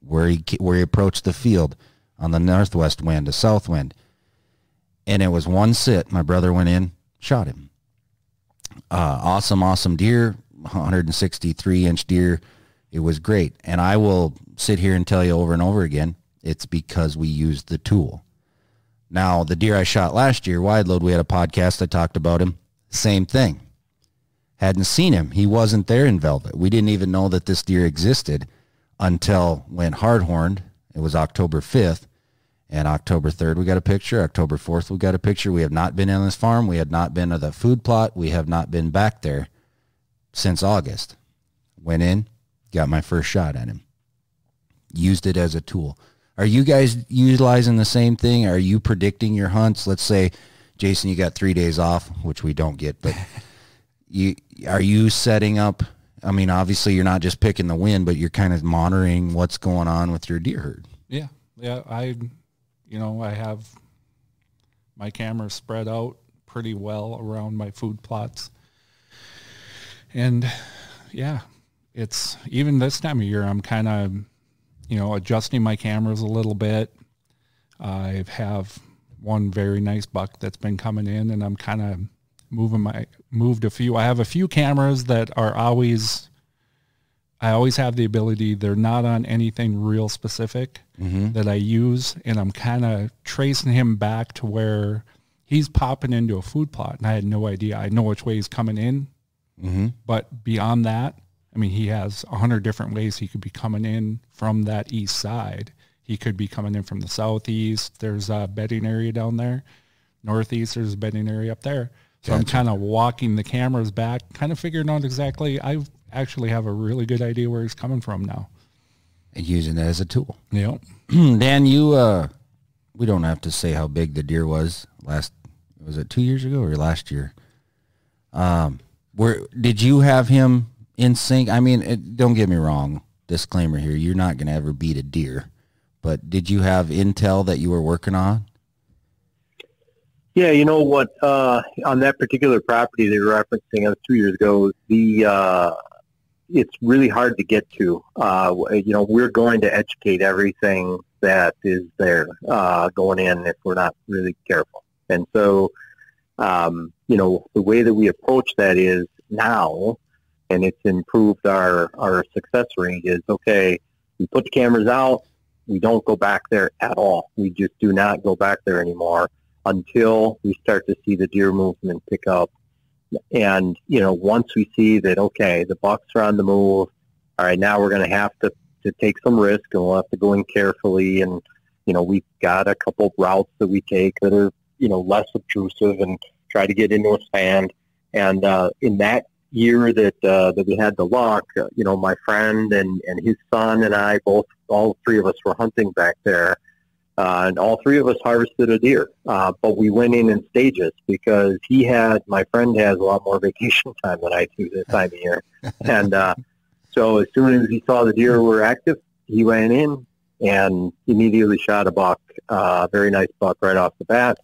where he approached the field on the northwest wind, the south wind. And it was one sit. My brother went in, shot him. Awesome deer, 163-inch deer. It was great. And I will sit here and tell you over and over again, it's because we used the tool. Now, the deer I shot last year, wide load, we had a podcast, I talked about him. Same thing. Hadn't seen him. He wasn't there in velvet. We didn't even know that this deer existed until went hard-horned. It was October 5th. And October 3rd, we got a picture. October 4th, we got a picture. We have not been on this farm. We had not been to the food plot. We have not been back there since August. Went in, got my first shot at him. Used it as a tool. Are you guys utilizing the same thing? Are you predicting your hunts? Let's say, Jason, you got 3 days off, which we don't get, but are you setting up I mean, obviously you're not just picking the wind, but you're kind of monitoring what's going on with your deer herd. Yeah. Yeah. I have my camera spread out pretty well around my food plots. And yeah, it's even this time of year, I'm kind of, adjusting my cameras a little bit. I have one very nice buck that's been coming in, and I'm kind of moved a few. I have a few cameras that are I always have the ability, they're not on anything real specific that I use, and I'm kind of tracing him back to where he's popping into a food plot, and I had no idea. I know which way he's coming in, but beyond that, I mean, he has 100 different ways he could be coming in from that east side. He could be coming in from the southeast. There's a bedding area down there. Northeast, there's a bedding area up there. So I'm kind of walking the cameras back, kind of figuring out exactly. I actually have a really good idea where he's coming from now. And using it as a tool. Yeah. Dan, we don't have to say how big the deer was was it 2 years ago or last year? Did you have him in sync? I mean, don't get me wrong. Disclaimer here, you're not going to ever beat a deer. But did you have intel that you were working on? Yeah, you know what? On that particular property they were referencing, 2 years ago, it's really hard to get to. We're going to educate everything that is there going in if we're not really careful. And so, the way that we approach that is now, and it's improved our success rate, is, okay, we put the cameras out, we don't go back there at all. We just do not go back there anymore until we start to see the deer movement pick up. And, once we see that, okay, the bucks are on the move, all right, now we're going to have to take some risk, and we'll have to go in carefully. And, we've got a couple routes that we take that are, less obtrusive and try to get into a stand. And in that year that we had the luck, my friend and his son and I, all three of us were hunting back there. And all three of us harvested a deer, but we went in stages because my friend has a lot more vacation time than I do this time of year. And so as soon as he saw the deer were active, he went in and immediately shot a buck, very nice buck right off the bat.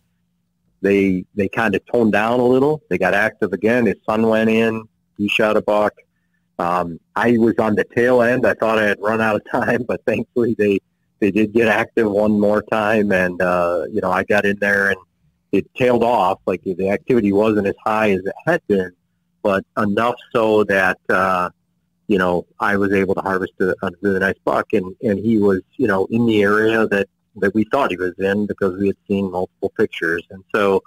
They kind of toned down a little. They got active again. His son went in. He shot a buck. I was on the tail end. I thought I had run out of time, but thankfully they did get active one more time, and, I got in there, and it tailed off. Like, the activity wasn't as high as it had been, but enough so that, I was able to harvest a really nice buck, and he was, in the area that we thought he was in because we had seen multiple pictures. And so,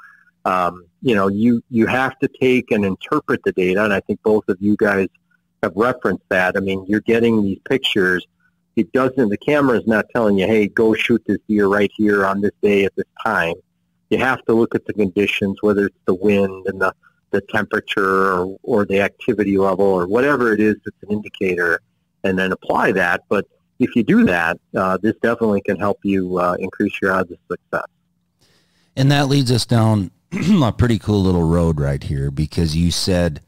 you have to take and interpret the data, and I think both of you guys have referenced that. I mean, you're getting these pictures. The camera is not telling you, hey, go shoot this deer right here on this day at this time. You have to look at the conditions, whether it's the wind and the temperature or the activity level or whatever it is that's an indicator, and then apply that. But if you do that, this definitely can help you increase your odds of success. And that leads us down a pretty cool little road right here, because you said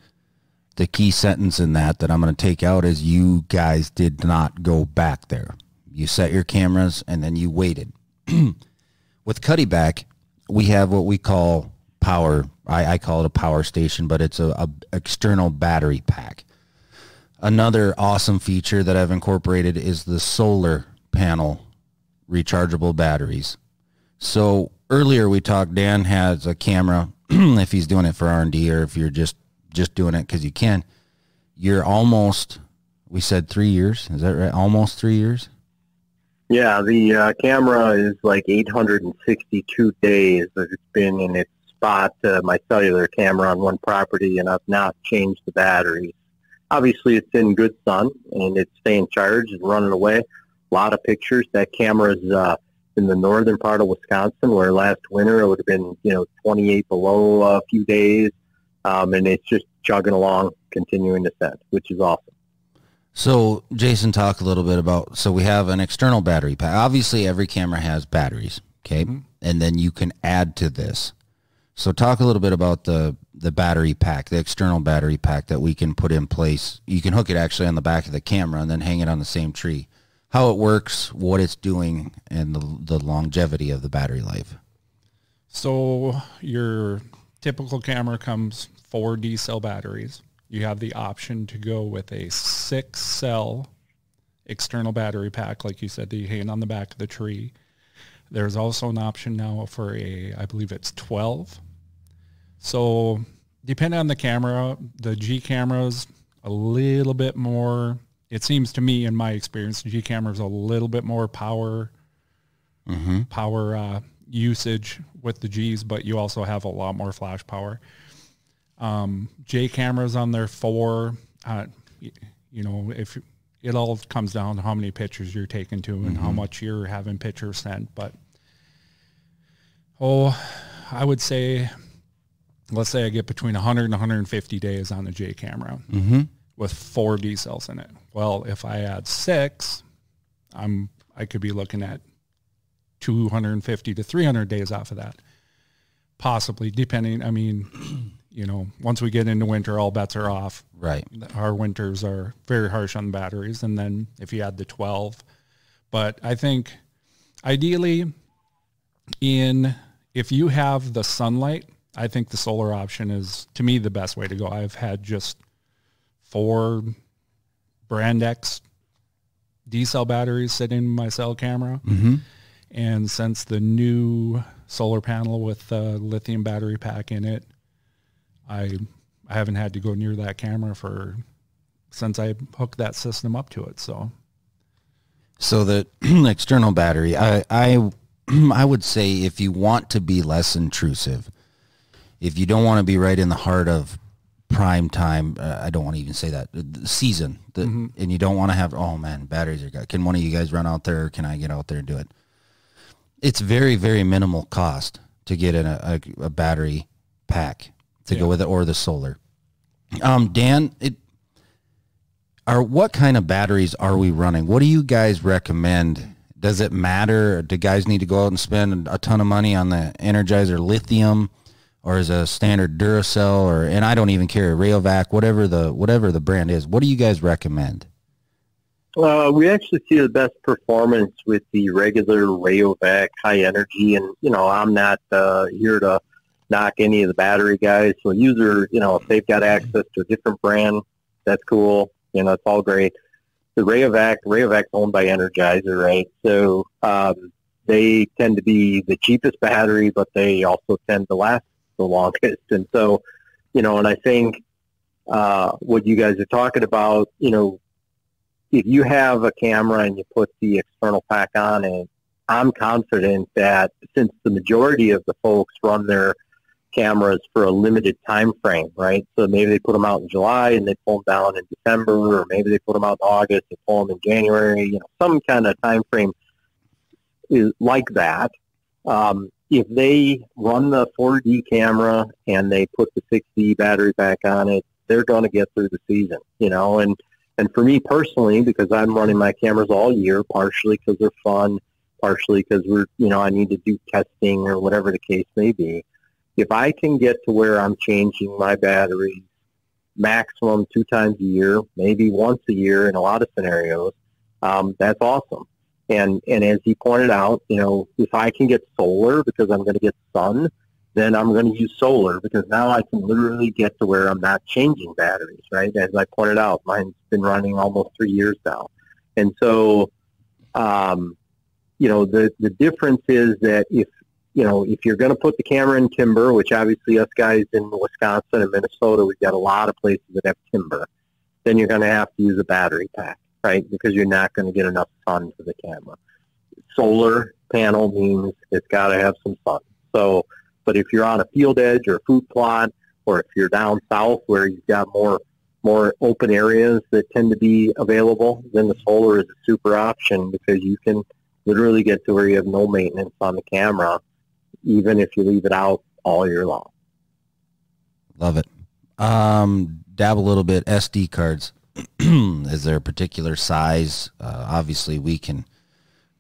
the key sentence in that I'm going to take out is you guys did not go back there. You set your cameras and then you waited. With Cuddeback, we have what we call power. I call it a power station, but it's a external battery pack. Another awesome feature that I've incorporated is the solar panel rechargeable batteries. So earlier we talked, Dan has a camera, if he's doing it for R&D or if you're just doing it because you can, you're almost, we said 3 years. Is that right? Almost 3 years? Yeah, the camera is like 862 days that it's been in its spot, my cellular camera on one property, and I've not changed the batteries. Obviously, it's in good sun, and it's staying charged and running away. A lot of pictures. That camera is in the northern part of Wisconsin, where last winter it would have been, 28 below a few days. And it's just chugging along, continuing to send, which is awesome. So, Jason, talk a little bit about, so we have an external battery pack. Obviously, every camera has batteries, okay? Mm-hmm. And then you can add to this. So talk a little bit about the battery pack, the external battery pack that we can put in place. You can hook it actually on the back of the camera and then hang it on the same tree. How it works, what it's doing, and the longevity of the battery life. So your typical camera comes 4 D-cell batteries. You have the option to go with a 6-cell external battery pack, like you said, that you hang on the back of the tree. There's also an option now for I believe it's 12. So depending on the camera, the G camera's a little bit more, it seems to me in my experience, the G camera's a little bit more power usage with the Gs, but you also have a lot more flash power. J cameras on their 4, if it all comes down to how many pictures you're taking to and how much you're having pictures sent. But, I would say, let's say I get between 100 and 150 days on the J camera with 4 D cells in it. Well, if I add 6, I could be looking at 250 to 300 days off of that. Possibly, depending, once we get into winter, all bets are off. Right. Our winters are very harsh on batteries. And then if you add the 12, but I think ideally if you have the sunlight, I think the solar option is, to me, the best way to go. I've had just 4 brand X D-cell batteries sitting in my cell camera. And since the new solar panel with the lithium battery pack in it, I haven't had to go near that camera since I hooked that system up to it. So the external battery, I would say if you want to be less intrusive, if you don't want to be right in the heart of prime time, I don't want to even say that, the season, and you don't want to have, oh man, batteries are gone. Can one of you guys run out there, or can I get out there and do it? It's very, very minimal cost to get in a battery pack to go with it, or the solar. Dan, what kind of batteries are we running? What do you guys recommend? Does it matter? Do guys need to go out and spend a ton of money on the Energizer lithium, or is a standard Duracell, and I don't even care, Rayovac, whatever the brand is? What do you guys recommend? We actually see the best performance with the regular Rayovac high energy, and I'm not here to knock any of the battery guys. So user, if they've got access to a different brand, that's cool. It's all great. The Rayovac's owned by Energizer, right? So they tend to be the cheapest battery, but they also tend to last the longest. And so, and I think what you guys are talking about, if you have a camera and you put the external pack on it, I'm confident that since the majority of the folks run their cameras for a limited time frame, right? So maybe they put them out in July and they pull them down in December, or maybe they put them out in August and pull them in January, some kind of time frame is like that. If they run the 4D camera and they put the 6D battery pack on it, they're going to get through the season, and for me personally, because I'm running my cameras all year, partially because they're fun, partially because I need to do testing or whatever the case may be. If I can get to where I'm changing my batteries maximum 2 times a year, maybe once a year in a lot of scenarios, that's awesome. And as he pointed out, if I can get solar because I'm going to get sun, then I'm going to use solar because now I can literally get to where I'm not changing batteries, right? As I pointed out, mine's been running almost 3 years now. And so, the difference is that if you're going to put the camera in timber, which obviously us guys in Wisconsin and Minnesota, we've got a lot of places that have timber, then you're going to have to use a battery pack, right? Because you're not going to get enough sun for the camera. Solar panel means it's got to have some sun. So, but if you're on a field edge or a food plot, or if you're down south where you've got more open areas that tend to be available, then the solar is a super option because you can literally get to where you have no maintenance on the camera, even if you leave it out all year long. Love it. Dab a little bit, SD cards. Is there a particular size? Obviously, we can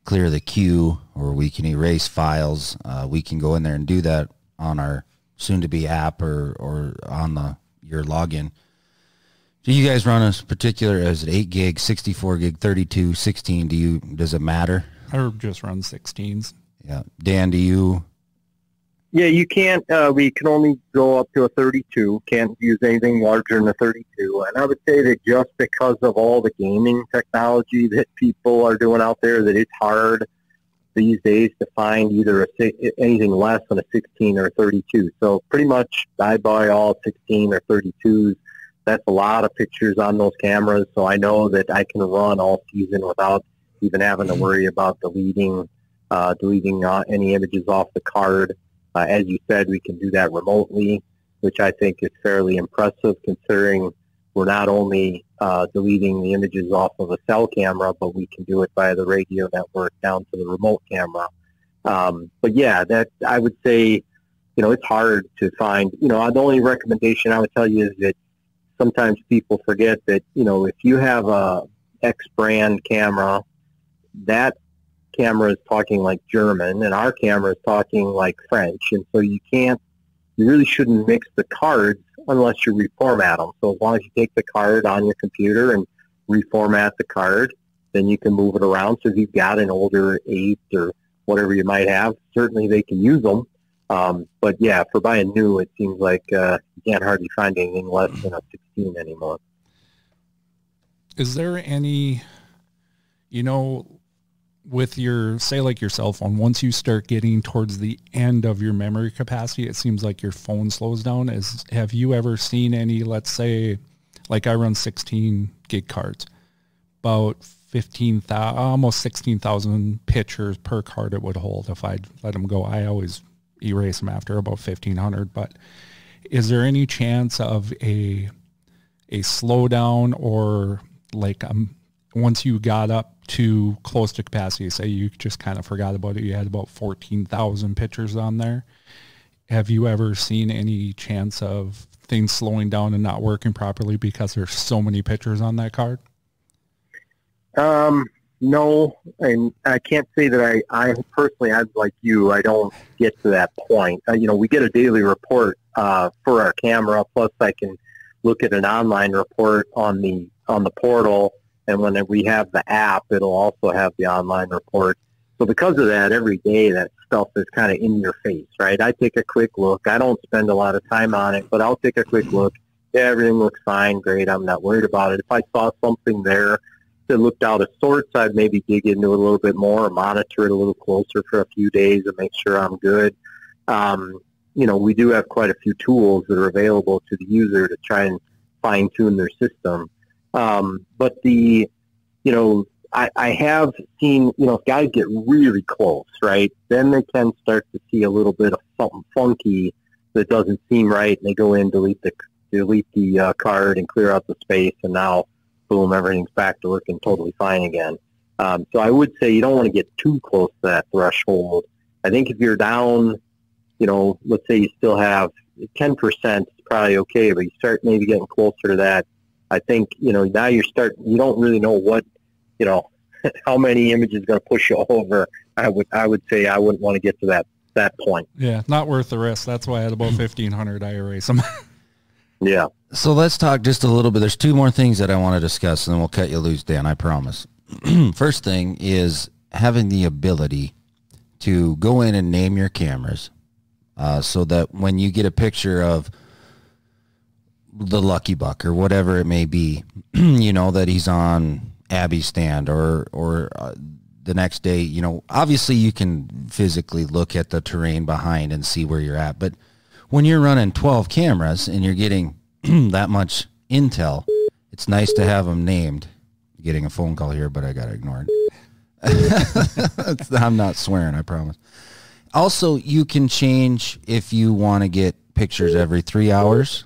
clear the queue or we can erase files. We can go in there and do that on our soon-to-be app or on your login. Do you guys run a particular, is it 8 gig, 64 gig, 32, 16? Does it matter? I just run 16s. Yeah. Dan, do you? Yeah, you can't, we can only go up to a 32. Can't use anything larger than a 32. And I would say that just because of all the gaming technology that people are doing out there, that it's hard these days to find either anything less than a 16 or a 32. So pretty much I buy all 16 or 32s. That's a lot of pictures on those cameras. So I know that I can run all season without even having to worry about deleting any images off the card. As you said, we can do that remotely, which I think is fairly impressive considering we're not only deleting the images off of a cell camera, but we can do it via the radio network down to the remote camera. But yeah, that I would say, it's hard to find. The only recommendation I would tell you is that sometimes people forget that, if you have a X brand camera, that camera is talking like German and our camera is talking like French. And so you really shouldn't mix the cards unless you reformat them. So as long as you take the card on your computer and reformat the card, then you can move it around. So if you've got an older 8 or whatever you might have, certainly they can use them. But yeah, for buying new, it seems like you can't hardly find anything less than a 16 anymore. Is there any, with your, say like your cell phone, once you start getting towards the end of your memory capacity, it seems like your phone slows down. Have you ever seen any, let's say, like I run 16 gig cards, about almost 16,000 pictures per card it would hold if I'd let them go. I always erase them after about 1,500, but is there any chance of a slowdown or like once you got up to close to capacity, say you just kind of forgot about it, you had about 14,000 pictures on there. Have you ever seen any chance of things slowing down and not working properly because there's so many pictures on that card? No, and I can't say that I personally, I'm like you, I don't get to that point. We get a daily report for our camera, plus I can look at an online report on the portal. And when we have the app, it'll also have the online report. So because of that, every day that stuff is kind of in your face, right? I take a quick look. I don't spend a lot of time on it, but I'll take a quick look. Yeah, everything looks fine, great. I'm not worried about it. If I saw something there that looked out of sorts, I'd maybe dig into it a little bit more or monitor it a little closer for a few days and make sure I'm good. We do have quite a few tools that are available to the user to try and fine-tune their system. But I have seen, if guys get really close, right, then they can start to see a little bit of something funky that doesn't seem right, and they go in, delete the card and clear out the space, and now, boom, everything's back to working totally fine again. So I would say you don't want to get too close to that threshold. I think if you're down, let's say you still have 10%, it's probably okay, but you start maybe getting closer to that. I think, now you don't really know what, how many images going to push you over. I would say I wouldn't want to get to that point. Yeah, not worth the risk. That's why at about 1,500, I erase them. Yeah. So let's talk just a little bit. There's two more things that I want to discuss, and then we'll cut you loose, Dan, I promise. First thing is having the ability to go in and name your cameras so that when you get a picture of the Lucky Buck or whatever it may be, that he's on Abby's stand or the next day, obviously you can physically look at the terrain behind and see where you're at. But when you're running 12 cameras and you're getting that much intel, it's nice to have them named. Getting a phone call here, but I got to ignore it. I'm not swearing, I promise. Also, you can change if you want to get pictures every 3 hours.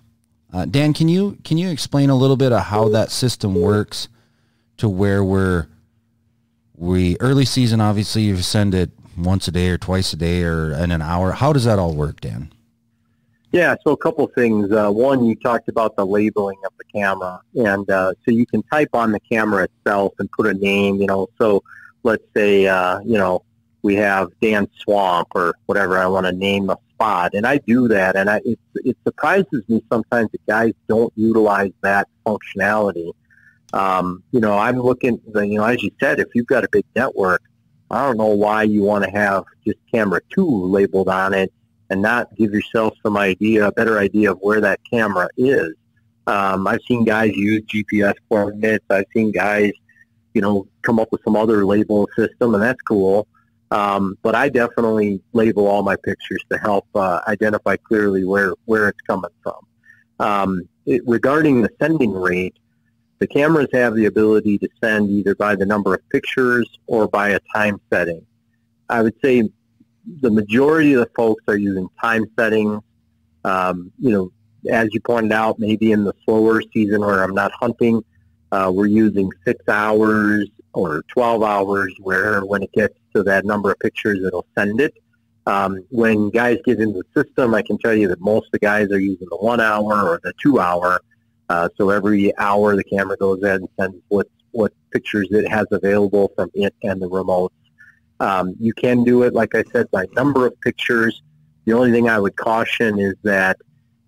Dan, can you explain a little bit of how that system works to where we early season, obviously you send it once a day or twice a day or in an hour. How does that all work, Dan? Yeah, so a couple things. One, you talked about the labeling of the camera. And so you can type on the camera itself and put a name, so let's say, we have Dan Swamp or whatever I want to name a spot. And I do that. And it surprises me sometimes that guys don't utilize that functionality. I'm looking, as you said, if you've got a big network, I don't know why you want to have just camera 2 labeled on it and not give yourself a better idea of where that camera is. I've seen guys use GPS coordinates. I've seen guys, come up with some other label system, and that's cool. But I definitely label all my pictures to help identify clearly where it's coming from. Regarding the sending rate, the cameras have the ability to send either by the number of pictures or by a time setting. I would say the majority of the folks are using time settings. As you pointed out, maybe in the slower season where I'm not hunting, we're using 6 hours or 12 hours, where when it gets to that number of pictures, it'll send it. When guys get into the system, I can tell you that most of the guys are using the 1 hour or the 2 hour. So every hour the camera goes in and sends what pictures it has available from it and the remotes. You can do it, like I said, by number of pictures. The only thing I would caution is that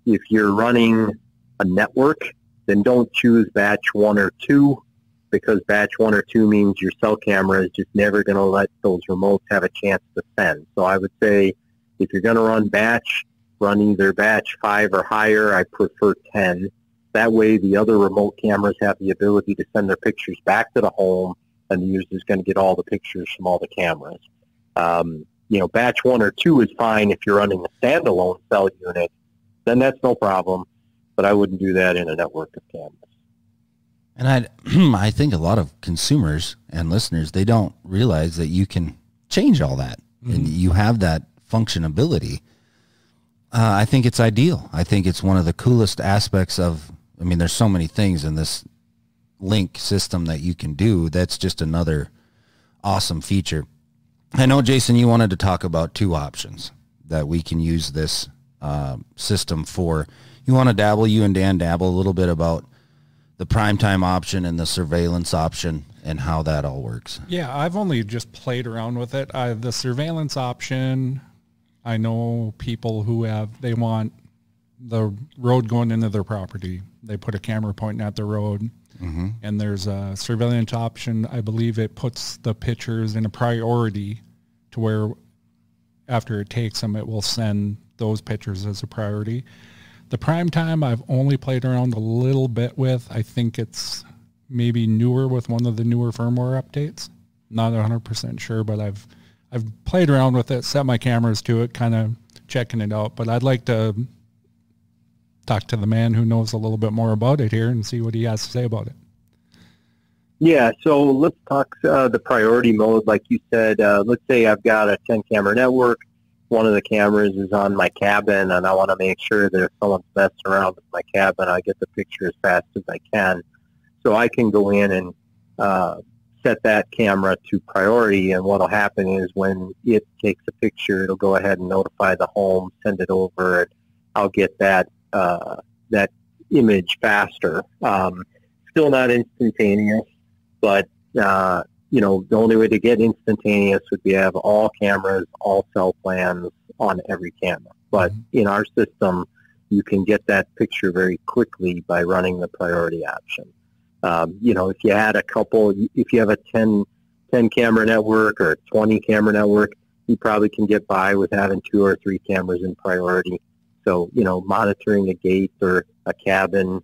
if you're running a network, then don't choose batch 1 or 2, because batch 1 or 2 means your cell camera is just never going to let those remotes have a chance to send. So I would say if you're going to run batch, run either batch 5 or higher. I prefer 10. That way the other remote cameras have the ability to send their pictures back to the home, and the user's going to get all the pictures from all the cameras. Batch 1 or 2 is fine if you're running a standalone cell unit. Then that's no problem, but I wouldn't do that in a network of cameras. And I think a lot of consumers and listeners, they don't realize that you can change all that, and you have that functionality. I think it's ideal. I think it's one of the coolest aspects of, there's so many things in this link system that you can do. That's just another awesome feature. I know, Jason, you wanted to talk about 2 options that we can use this system for. You want to you and Dan dabble a little bit about the primetime option and the surveillance option and how that all works. Yeah, I've only just played around with it. The surveillance option, I know people who they want the road going into their property. They put a camera pointing at the road, and there's a surveillance option. I believe it puts the pictures in a priority to where after it takes them, it will send those pictures as a priority. The prime time I've only played around a little bit with. I think it's maybe newer with one of the newer firmware updates. Not 100% sure, but I've played around with it, set my cameras to it, kind of checking it out. But I'd like to talk to the man who knows a little bit more about it here and see what he has to say about it. Yeah, so let's talk the priority mode. Like you said, let's say I've got a 10-camera network. One of the cameras is on my cabin, and I want to make sure that if someone's messing around with my cabin, I get the picture as fast as I can. So I can go in and set that camera to priority, and what will happen is when it takes a picture, it'll go ahead and notify the home, send it over, and I'll get that image faster. Still not instantaneous, but the only way to get instantaneous would be to have all cameras, all cell plans on every camera. But in our system, you can get that picture very quickly by running the priority option. If you had if you have a 10 camera network or a 20 camera network, you probably can get by with having 2 or 3 cameras in priority. So, monitoring a gate or a cabin,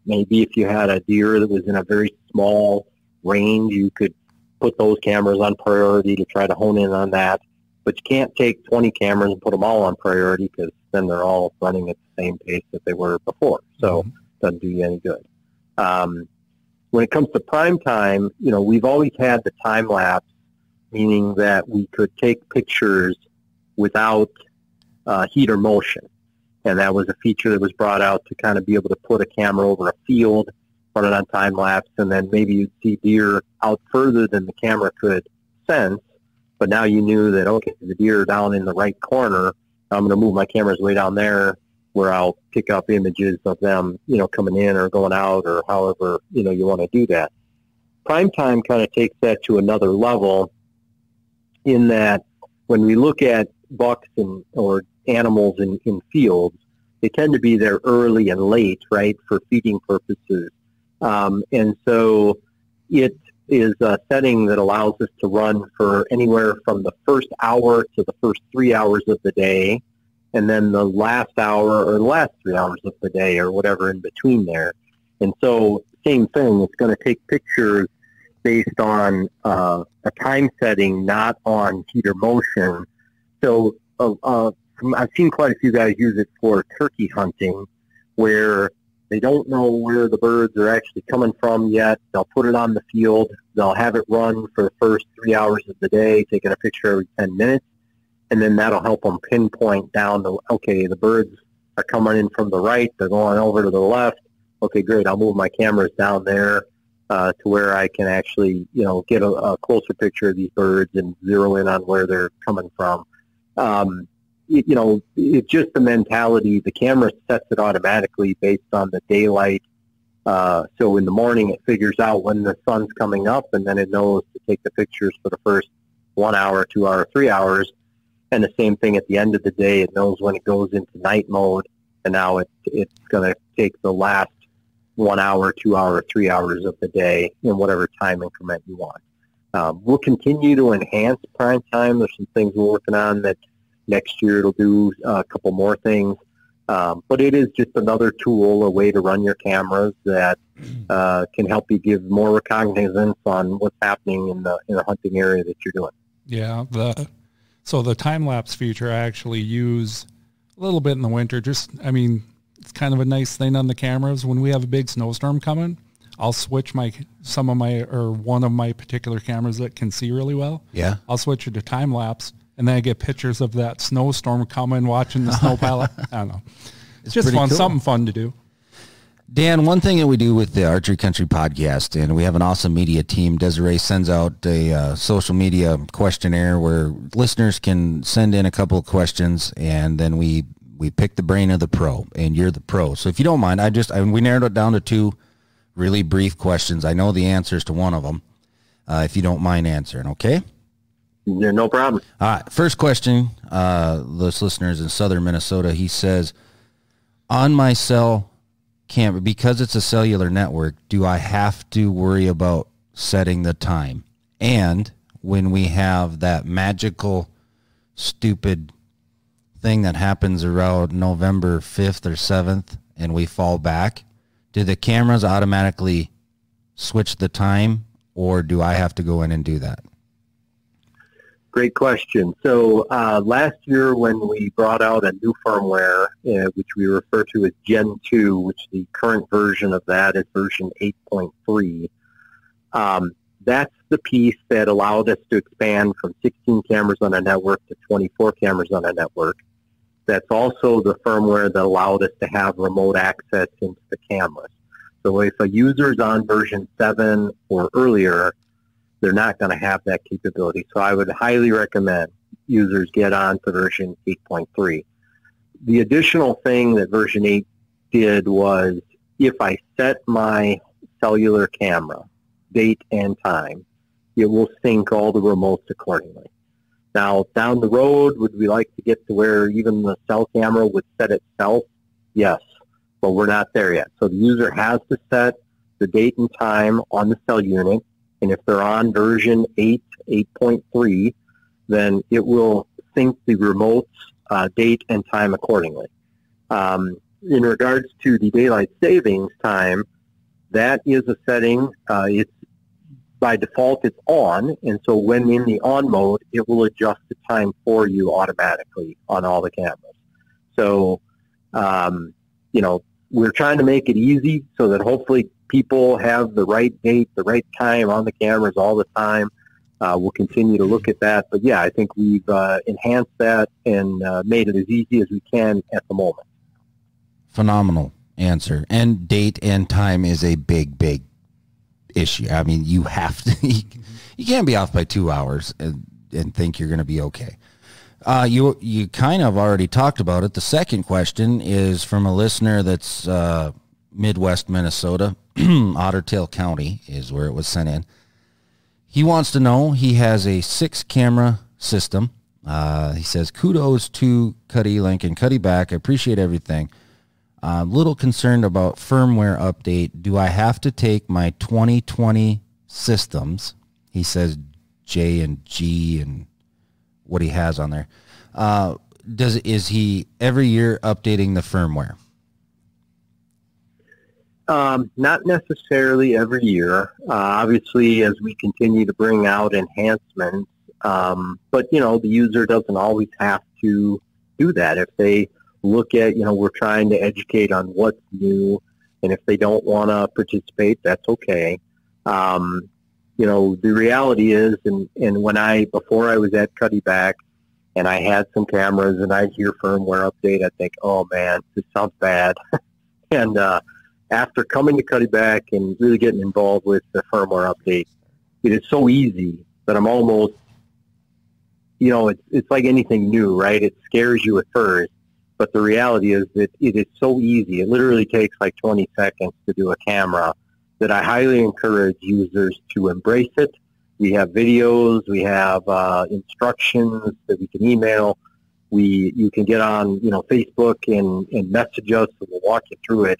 maybe if you had a deer that was in a very small range, you could put those cameras on priority to try to hone in on that. But you can't take 20 cameras and put them all on priority, because then they're all running at the same pace that they were before. So it doesn't do you any good. When it comes to prime time, we've always had the time lapse, meaning that we could take pictures without heat or motion. And that was a feature that was brought out to kind of be able to put a camera over a field, run it on time lapse, and then maybe you'd see deer out further than the camera could sense. But now you knew that, okay, the deer are down in the right corner. I'm going to move my cameras way down there where I'll pick up images of them, coming in or going out, or however, you want to do that. Prime time kind of takes that to another level. in that when we look at bucks or animals in fields, they tend to be there early and late, right, for feeding purposes. And so it is a setting that allows us to run for anywhere from the first hour to the first 3 hours of the day, and then the last hour or the last 3 hours of the day or whatever in between there. And so same thing, it's going to take pictures based on a time setting, not on heat or motion. So I've seen quite a few guys use it for turkey hunting, where they don't know where the birds are actually coming from yet. They'll put it on the field. They'll have it run for the first 3 hours of the day, taking a picture every 10 minutes. And then that'll help them pinpoint down okay, the birds are coming in from the right. They're going over to the left. Okay, great. I'll move my cameras down there to where I can actually, get a closer picture of these birds and zero in on where they're coming from. It's just the mentality. The camera sets it automatically based on the daylight. So in the morning, it figures out when the sun's coming up, and then it knows to take the pictures for the first 1 hour, 2 hour, 3 hours. And the same thing at the end of the day. It knows when it goes into night mode, and now it's going to take the last 1 hour, 2 hour, 3 hours of the day in whatever time increment you want. We'll continue to enhance prime time. There's some things we're working on that next year it'll do a couple more things. But it is just another tool, a way to run your cameras that can help you give more recognizance on what's happening in the hunting area that you're doing. Yeah. So the time-lapse feature I actually use a little bit in the winter. It's kind of a nice thing on the cameras. When we have a big snowstorm coming, I'll switch one of my particular cameras that can see really well. Yeah. I'll switch it to time-lapse, and then I get pictures of that snowstorm coming, watching the snow pile. I don't know. It's just fun, cool. Something fun to do. Dan, one thing that we do with the Archery Country podcast, and we have an awesome media team, Desiree sends out a social media questionnaire where listeners can send in a couple of questions, and then we pick the brain of the pro, and you're the pro. So if you don't mind, we narrowed it down to two really brief questions. I know the answers to one of them, if you don't mind answering, okay? Yeah, no problem. All right, first question, this listener is in southern Minnesota. He says, on my cell camera, because it's a cellular network, do I have to worry about setting the time? And when we have that magical, stupid thing that happens around November 5th or 7th and we fall back, do the cameras automatically switch the time, or do I have to go in and do that? Great question. So last year when we brought out a new firmware, which we refer to as Gen 2, which the current version of that is version 8.3, that's the piece that allowed us to expand from 16 cameras on a network to 24 cameras on a network. That's also the firmware that allowed us to have remote access into the cameras. So if a user is on version 7 or earlier, they're not going to have that capability. So I would highly recommend users get on to version 8.3. The additional thing that version 8 did was, if I set my cellular camera, date and time, it will sync all the remotes accordingly. Now, down the road, would we like to get to where even the cell camera would set itself? Yes, but we're not there yet. So the user has to set the date and time on the cell unit. And if they're on version 8.3, then it will sync the remote's date and time accordingly. In regards to the daylight savings time, that is a setting. It's by default, it's on. And so when in the on mode, it will adjust the time for you automatically on all the cameras. So, we're trying to make it easy so that hopefully people have the right date, the right time on the cameras all the time. We'll continue to look at that. But, yeah, I think we've enhanced that and made it as easy as we can at the moment. Phenomenal answer. And date and time is a big, big issue. I mean, you have to, you can't be off by 2 hours and think you're going to be okay. You kind of already talked about it. The second question is from a listener that's Midwest Minnesota. Ottertail County is where it was sent in. He wants to know, he has a 6-camera system. He says, kudos to Cuddylink and Cuddeback. I appreciate everything. I'm a little concerned about firmware update. Do I have to take my 2020 systems? He says J and G and what he has on there. Is he every year updating the firmware? Not necessarily every year. Obviously, as we continue to bring out enhancements, but, the user doesn't always have to do that. If they look at, we're trying to educate on what's new, and if they don't want to participate, that's okay. The reality is, and before I was at Cuddeback, and I had some cameras, and I'd hear firmware update, I'd think, oh, man, this sounds bad. And after coming to Cuddeback and really getting involved with the firmware update, it is so easy that I'm almost, it's like anything new, right? It scares you at first, but the reality is that it is so easy. It literally takes like 20 seconds to do a camera, that I highly encourage users to embrace it. We have videos, we have instructions that we can email. You can get on, Facebook and message us, and we'll walk you through it.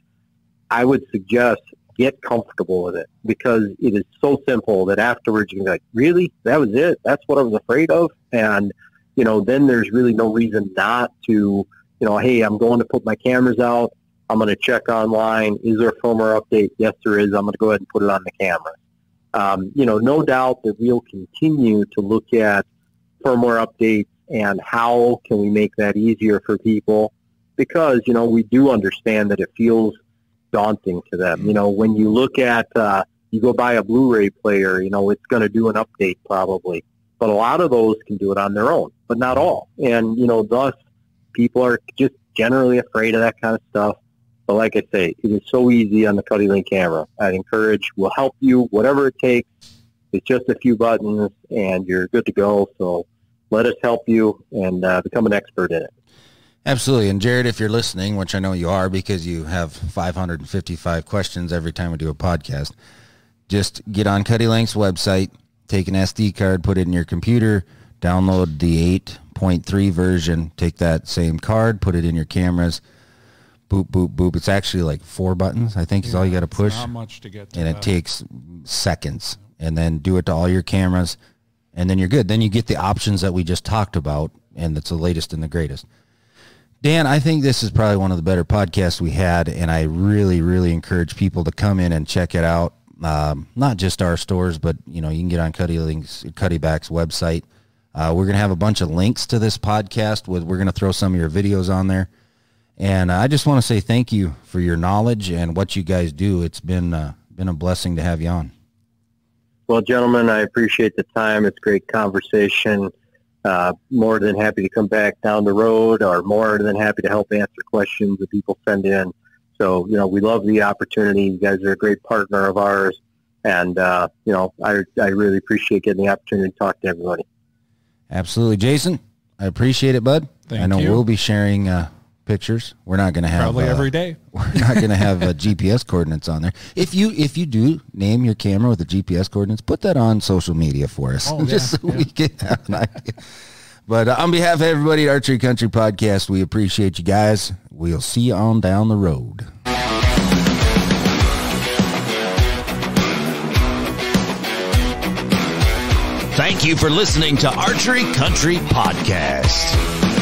I would suggest get comfortable with it, because it is so simple that afterwards you can be like, really? That was it? That's what I was afraid of? And, then there's really no reason not to, hey, I'm going to put my cameras out. I'm going to check online. Is there a firmware update? Yes, there is. I'm going to go ahead and put it on the camera. No doubt that we'll continue to look at firmware updates and how can we make that easier for people, because, we do understand that it feels daunting to them. When you look at, you go buy a Blu-ray player, it's going to do an update probably, but a lot of those can do it on their own, but not all. And, thus people are just generally afraid of that kind of stuff. But like I say, it is so easy on the Cuddylink camera. I'd encourage, we'll help you, whatever it takes. It's just a few buttons and you're good to go. So let us help you and become an expert in it. Absolutely. And Jared, if you're listening, which I know you are because you have 555 questions every time we do a podcast, just get on Cuddylink's website, take an SD card, put it in your computer, download the 8.3 version, take that same card, put it in your cameras, boop, boop, boop. It's actually like 4 buttons, I think, is all you got to push. Not much to get to. And it takes seconds. And then do it to all your cameras, and then you're good. Then you get the options that we just talked about, and it's the latest and the greatest. Dan, I think this is probably one of the better podcasts we had, and I really, really encourage people to come in and check it out. Not just our stores, but, you can get on Cuddeback's website. We're going to have a bunch of links to this podcast. We're going to throw some of your videos on there. And I just want to say thank you for your knowledge and what you guys do. It's been a blessing to have you on. Well, gentlemen, I appreciate the time. It's a great conversation. More than happy to come back down the road, or more than happy to help answer questions that people send in. So, we love the opportunity. You guys are a great partner of ours. And, I really appreciate getting the opportunity to talk to everybody. Absolutely. Jason, I appreciate it, bud. Thank I know you. We'll be sharing pictures. We're not going to have probably every day. We're not going to have GPS coordinates on there. If you do name your camera with the GPS coordinates, put that on social media for us, just so we can have an idea. But on behalf of everybody at Archery Country Podcast, we appreciate you guys. We'll see you on down the road. Thank you for listening to Archery Country Podcast.